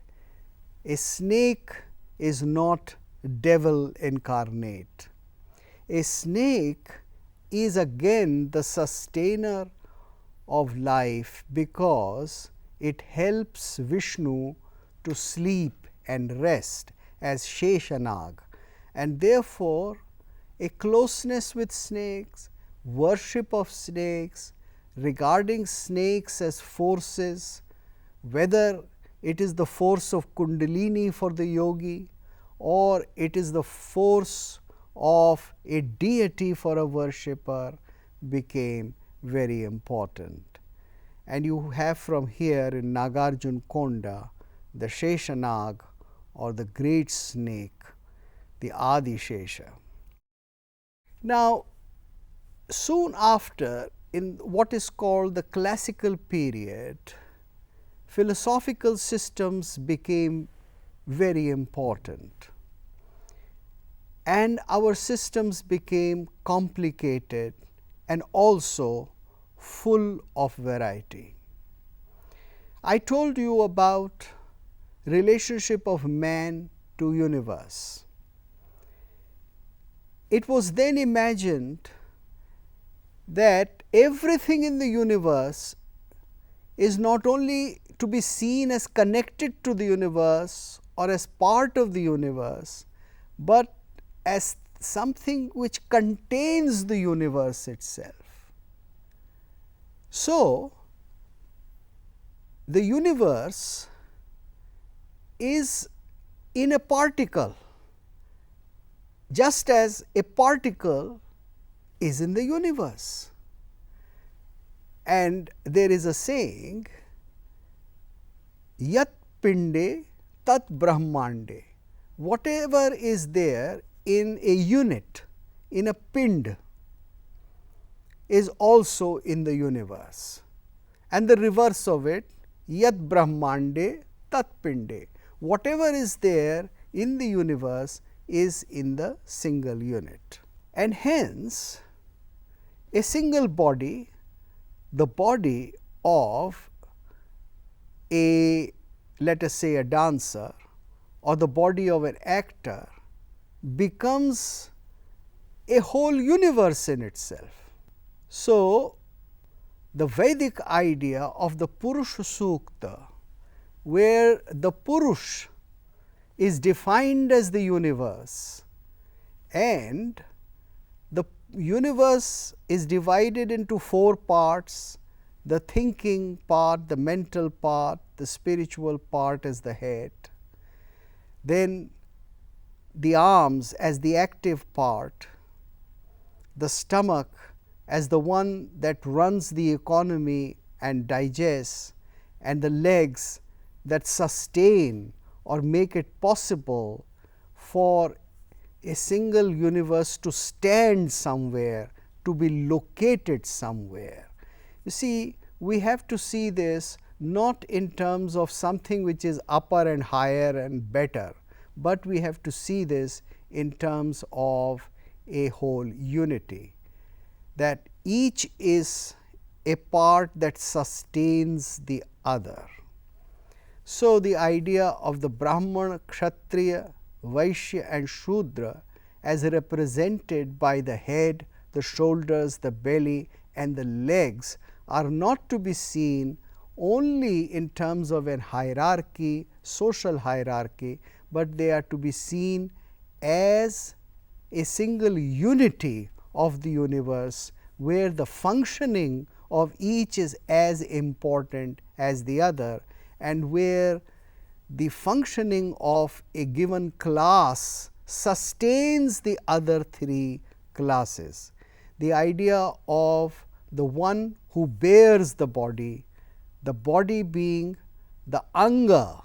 A snake is not devil incarnate. A snake is again the sustainer of life, because it helps Vishnu to sleep and rest as Sheshanag, and therefore a closeness with snakes, worship of snakes, regarding snakes as forces, whether it is the force of Kundalini for the yogi, or it is the force of a deity for a worshipper, became very important. And you have from here in Nagarjun Konda the Sheshanag, or the great snake, the Adi Shesha. Now, soon after, in what is called the classical period, philosophical systems became very important, and our systems became complicated and also full of variety. I told you about relationship of man to universe. It was then imagined that everything in the universe is not only to be seen as connected to the universe or as part of the universe, but as something which contains the universe itself. So, the universe is in a particle, just as a particle is in the universe. And there is a saying, Yat Pinde Tat Brahmande. Whatever is there in a unit, in a pind, is also in the universe. And the reverse of it, Yat Brahmande Tat Pinde. Whatever is there in the universe is in the single unit. And hence, a single body, the body of a, let us say, a dancer, or the body of an actor, becomes a whole universe in itself. So, the Vedic idea of the Purusha Sukta, where the Purush is defined as the universe, and the universe is divided into four parts: the thinking part, the mental part, the spiritual part as the head, then the arms as the active part, the stomach as the one that runs the economy and digests, and the legs that sustain or make it possible for a single universe to stand somewhere, to be located somewhere. You see, we have to see this not in terms of something which is upper and higher and better, but we have to see this in terms of a whole unity, that each is a part that sustains the other. So, the idea of the Brahman, Kshatriya, Vaishya and Shudra as represented by the head, the shoulders, the belly and the legs are not to be seen only in terms of an hierarchy, social hierarchy, but they are to be seen as a single unity of the universe, where the functioning of each is as important as the other, and where the functioning of a given class sustains the other three classes. The idea of the one who bears the body being the anga,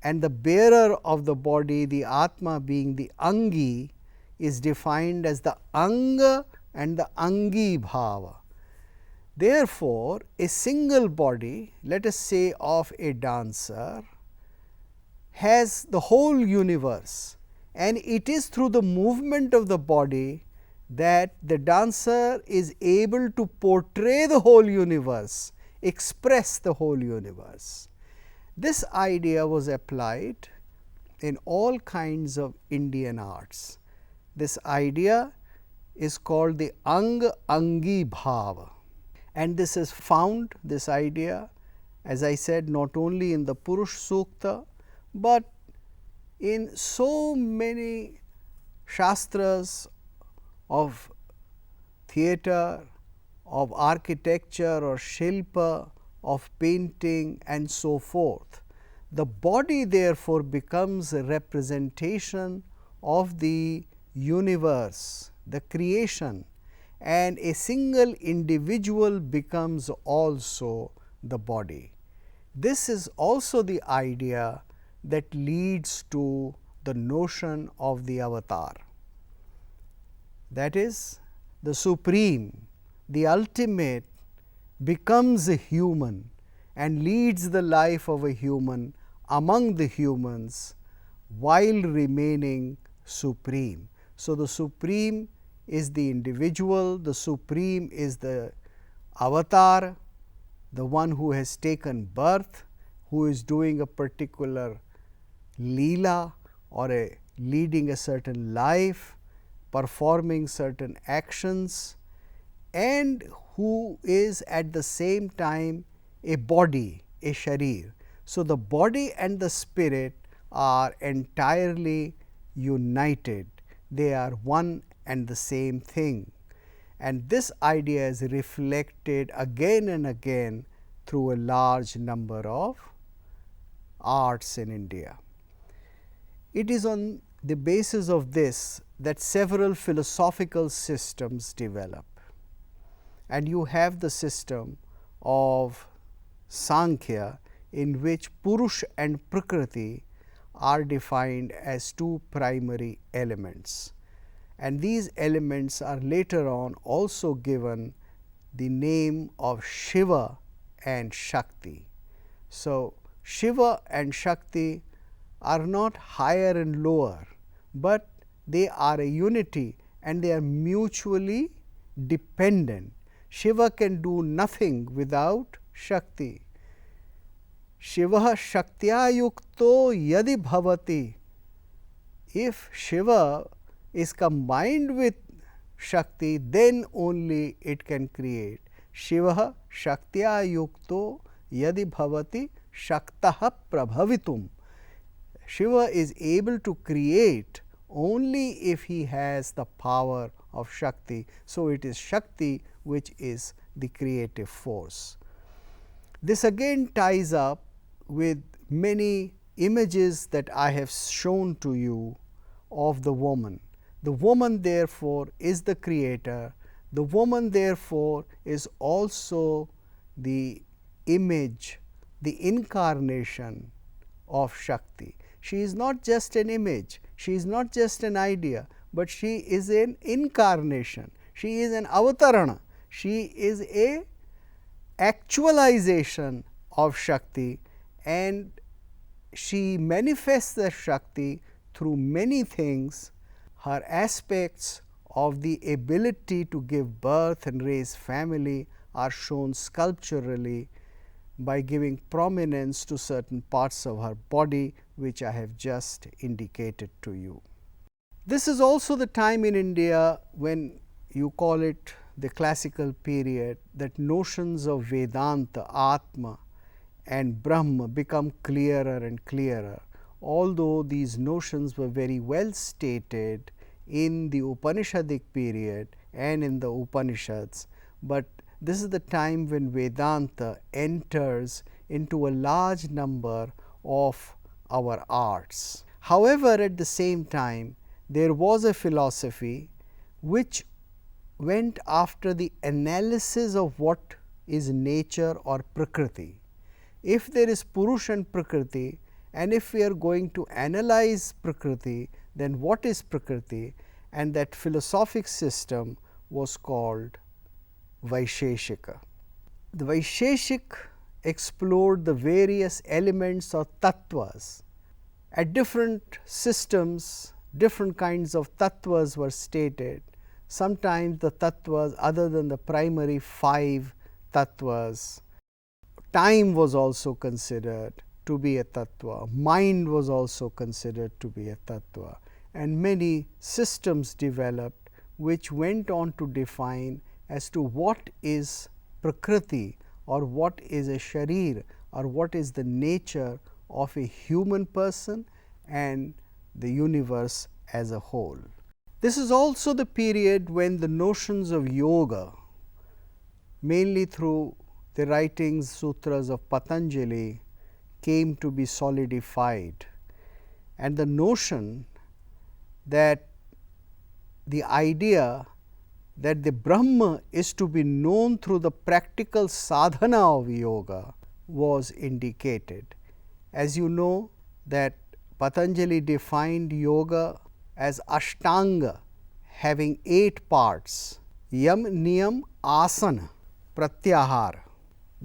and the bearer of the body, the Atma being the Angi, is defined as the Anga and the Angi Bhava. Therefore, a single body, let us say of a dancer, has the whole universe, and it is through the movement of the body that the dancer is able to portray the whole universe, express the whole universe. This idea was applied in all kinds of Indian arts. This idea is called the Ang-Angi Bhava, and this is found, this idea, as I said, not only in the Purush Sukta, but in so many shastras of theatre, of architecture or shilpa, of painting and so forth. The body therefore becomes a representation of the universe, the creation, and a single individual becomes also the body. This is also the idea that leads to the notion of the avatar. That is, the supreme, the ultimate becomes a human and leads the life of a human among the humans while remaining supreme. So, the supreme is the individual, the supreme is the avatar, the one who has taken birth, who is doing a particular leela or leading a certain life, performing certain actions, and who is at the same time a body, a sharir. So, the body and the spirit are entirely united, they are one and the same thing, and this idea is reflected again and again through a large number of arts in India. It is on the basis of this that several philosophical systems develop, and you have the system of Sankhya, in which Purush and Prakriti are defined as two primary elements, and these elements are later on also given the name of Shiva and Shakti. So, Shiva and Shakti are not higher and lower, but they are a unity and they are mutually dependent. Shiva can do nothing without Shakti. Shiva Shaktya yukto yadi bhavati. If Shiva is combined with Shakti, then only it can create. Shiva Shaktya yukto yadi bhavati Shaktaha prabhavitum. Shiva is able to create only if he has the power of Shakti. So, it is Shakti which is the creative force. This again ties up with many images that I have shown to you of the woman. The woman therefore is the creator, the woman therefore is also the image, the incarnation of Shakti. She is not just an image, she is not just an idea, but she is an incarnation, she is an avatarana, she is a actualization of Shakti, and she manifests the Shakti through many things. Her aspects of the ability to give birth and raise family are shown sculpturally by giving prominence to certain parts of her body, which I have just indicated to you. This is also the time in India when you call it the classical period, that notions of Vedanta, Atma and Brahma become clearer and clearer. Although these notions were very well stated in the Upanishadic period and in the Upanishads, but this is the time when Vedanta enters into a large number of our arts. However, at the same time, there was a philosophy which went after the analysis of what is nature or Prakriti. If there is Purush and Prakriti, and if we are going to analyze Prakriti, then what is Prakriti? And that philosophic system was called Vaisheshika. The Vaisheshik explored the various elements or tattvas. At different systems, different kinds of tattvas were stated. Sometimes the tattvas other than the primary 5 tattvas, time was also considered to be a tattva, mind was also considered to be a tattva, and many systems developed which went on to define as to what is Prakriti or what is a Sharir or what is the nature of a human person and the universe as a whole. This is also the period when the notions of yoga, mainly through the writings, sutras of Patanjali, came to be solidified, and the notion that the idea that the Brahma is to be known through the practical sadhana of yoga was indicated. As you know that Patanjali defined yoga as Ashtanga, having 8 parts: Yam, Niyam, Asana, Pratyahara,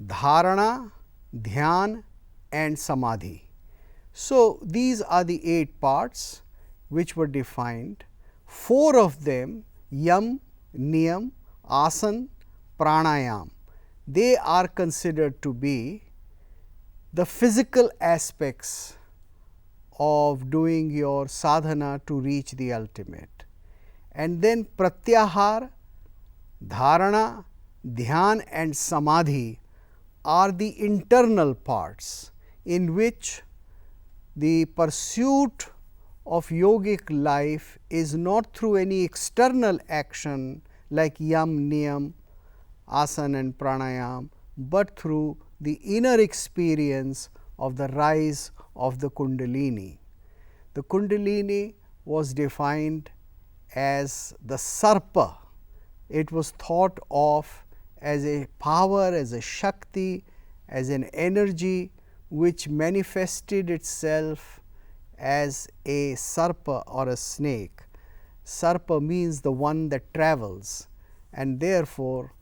Dharana, Dhyan and Samadhi. So, these are the 8 parts which were defined. 4 of them, Yam, Niyam, Asana, Pranayam, they are considered to be the physical aspects of doing your sadhana to reach the ultimate. And then Pratyahara, Dharana, Dhyan and Samadhi are the internal parts in which the pursuit of yogic life is not through any external action like Yam, Niyam, Asana and Pranayam, but through the inner experience of the rise of the Kundalini. The Kundalini was defined as the Sarpa. It was thought of as a power, as a Shakti, as an energy which manifested itself as a Sarpa or a snake. Sarpa means the one that travels, and therefore,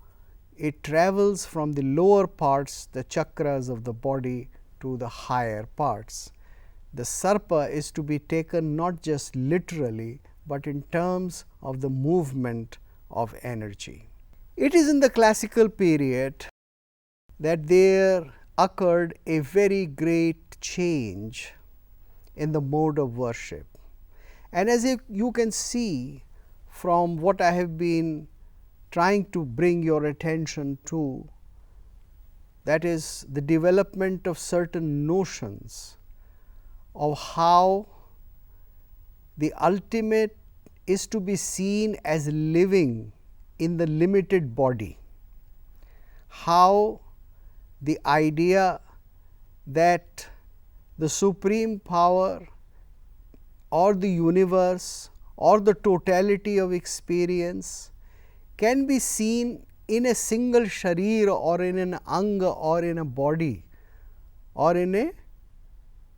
it travels from the lower parts, the chakras of the body, to the higher parts. The Sarpa is to be taken not just literally, but in terms of the movement of energy. It is in the classical period that there occurred a very great change in the mode of worship. And as you can see from what I have been trying to bring your attention to, that is the development of certain notions of how the ultimate is to be seen as living in the limited body, how the idea that the supreme power or the universe or the totality of experience can be seen in a single sharir or in an anga or in a body or in a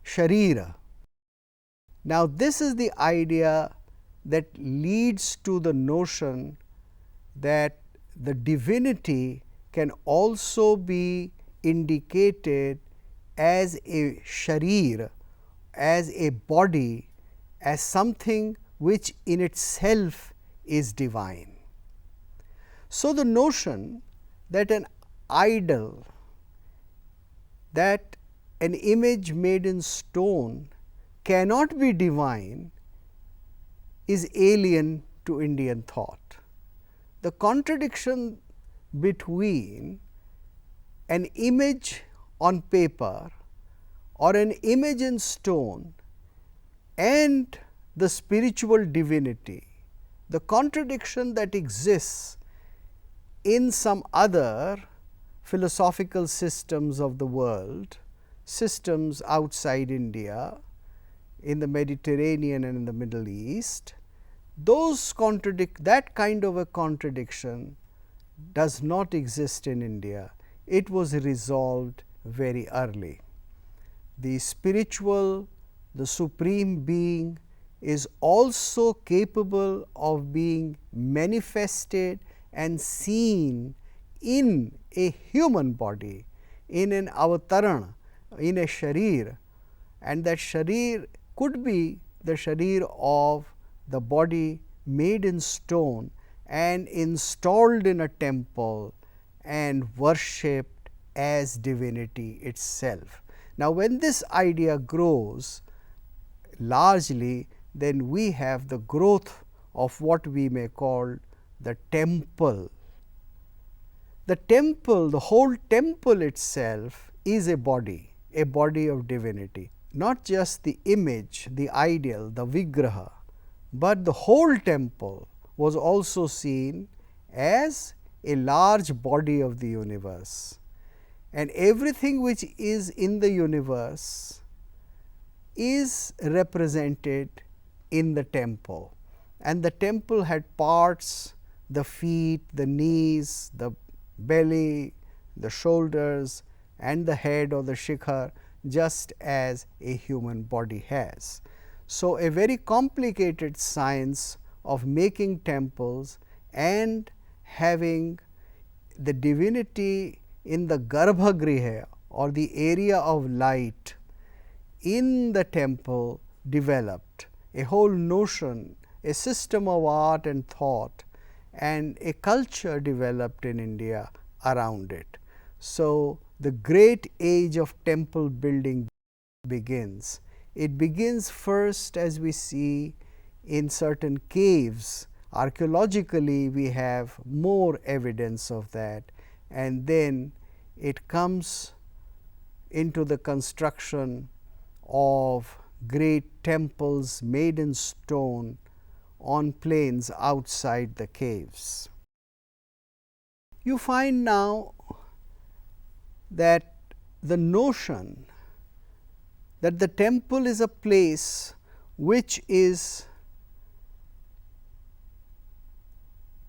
sharira. Now, this is the idea that leads to the notion that the divinity can also be indicated as a sharir, as a body, as something which in itself is divine. So, the notion that an idol, that an image made in stone cannot be divine, is alien to Indian thought. The contradiction between an image on paper or an image in stone and the spiritual divinity, the contradiction that exists in some other philosophical systems of the world, systems outside India, in the Mediterranean and in the Middle East, that kind of a contradiction does not exist in India. It was resolved very early. The spiritual, the supreme being is also capable of being manifested and seen in a human body, in an avatarana, in a sharir, and that sharir could be the sharir of the body made in stone and installed in a temple and worshipped as divinity itself. Now, when this idea grows largely, then we have the growth of what we may call the temple. The temple, the whole temple itself is a body of divinity, not just the image, the ideal, the vigraha, but the whole temple was also seen as a large body of the universe, and everything which is in the universe is represented in the temple, and the temple had parts, the feet, the knees, the belly, the shoulders and the head or the shikhar, just as a human body has. So, a very complicated science of making temples and having the divinity in the garbhagriha or the area of light in the temple developed. A whole notion, a system of art and thought and a culture developed in India around it. So, the great age of temple building begins. It begins first, as we see in certain caves. Archaeologically, we have more evidence of that, and then it comes into the construction of great temples made in stone on plains outside the caves. You find now that the notion that the temple is a place which is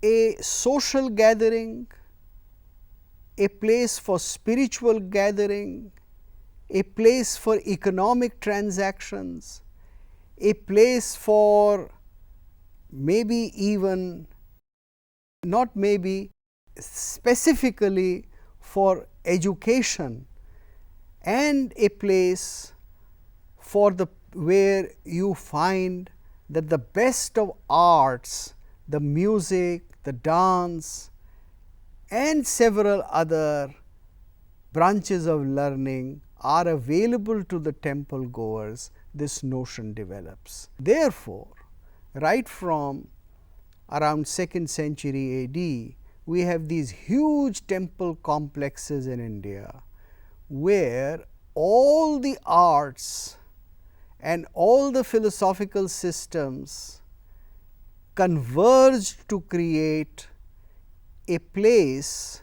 a social gathering, a place for spiritual gathering, a place for economic transactions, a place for maybe even, not maybe, specifically for education, and a place for the where you find that the best of arts, the music, the dance and several other branches of learning are available to the temple goers, this notion develops. Therefore, right from around 2nd century AD, we have these huge temple complexes in India, where all the arts and all the philosophical systems converged to create a place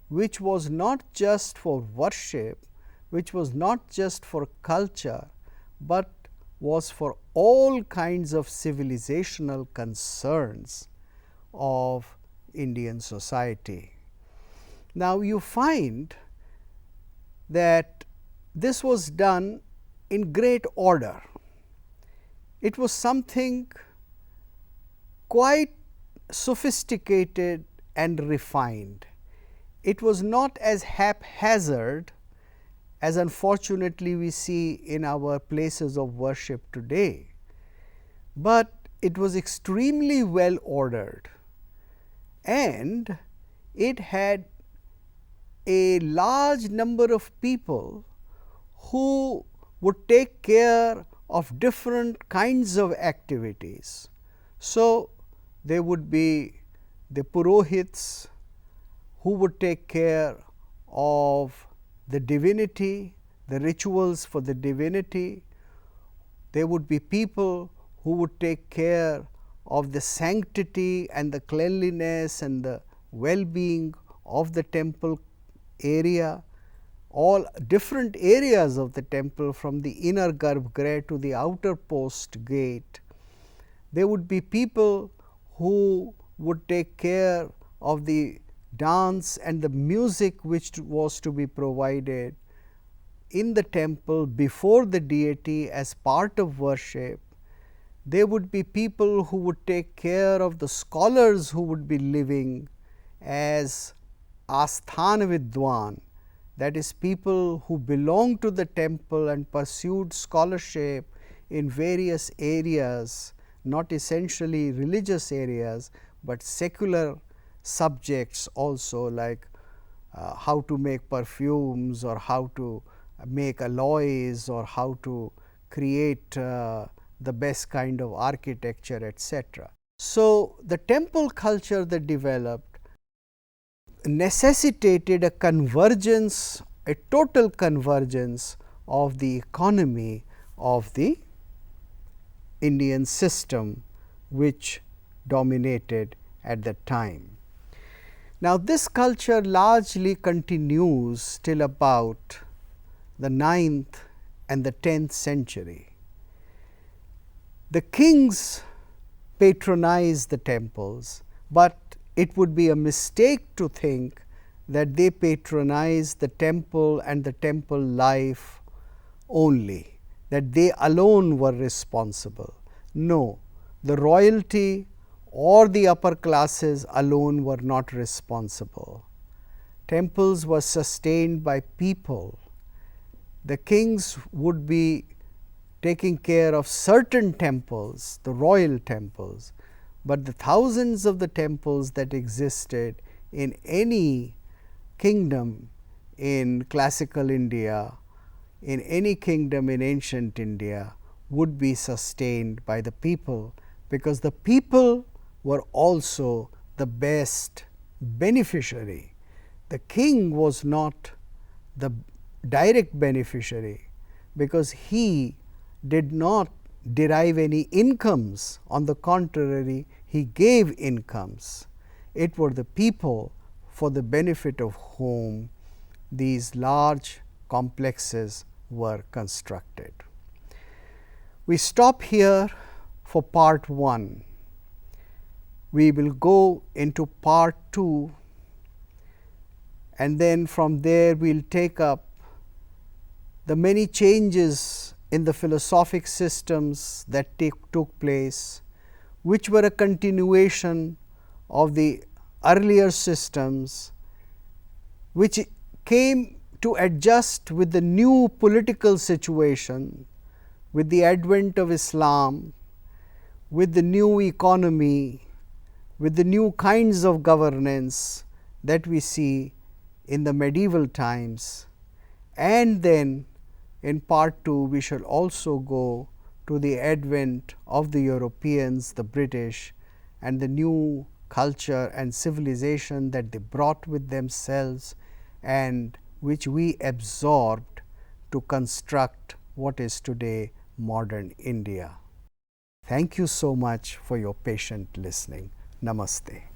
which was not just for worship, which was not just for culture, but was for all kinds of civilizational concerns of Indian society. Now, you find that this was done in great order. It was something quite sophisticated and refined. It was not as haphazard as unfortunately we see in our places of worship today, but it was extremely well ordered, and it had a large number of people who would take care of different kinds of activities. So, there would be the Purohits who would take care of the divinity, the rituals for the divinity. There would be people who would take care of the sanctity and the cleanliness and the well-being of the temple area, all different areas of the temple from the inner garbhagriha to the outer post gate. There would be people who would take care of the dance and the music which was to be provided in the temple before the deity as part of worship. There would be people who would take care of the scholars who would be living as Asthana Vidwan, that is, people who belonged to the temple and pursued scholarship in various areas, not essentially religious areas, but secular subjects also, like how to make perfumes or how to make alloys or how to create the best kind of architecture, etc. So, the temple culture that developed necessitated a convergence, a total convergence of the economy of the Indian system which dominated at that time. Now, this culture largely continues till about the 9th and the 10th century. The kings patronized the temples, but it would be a mistake to think that they patronized the temple and the temple life only, that they alone were responsible. No, the royalty or the upper classes alone were not responsible. Temples were sustained by people. The kings would be taking care of certain temples, the royal temples, but the thousands of the temples that existed in any kingdom in classical India, in any kingdom in ancient India, would be sustained by the people, because the people were also the best beneficiary. The king was not the direct beneficiary, because he did not derive any incomes. On the contrary, he gave incomes. It were the people for the benefit of whom these large complexes were constructed. We stop here for part 1. We will go into part 2, and then from there we will take up the many changes in the philosophic systems that took place, which were a continuation of the earlier systems, which came to adjust with the new political situation, with the advent of Islam, with the new economy, with the new kinds of governance that we see in the medieval times. And then in part 2, we shall also go to the advent of the Europeans, the British, and the new culture and civilization that they brought with themselves and which we absorbed to construct what is today modern India. Thank you so much for your patient listening. Namaste.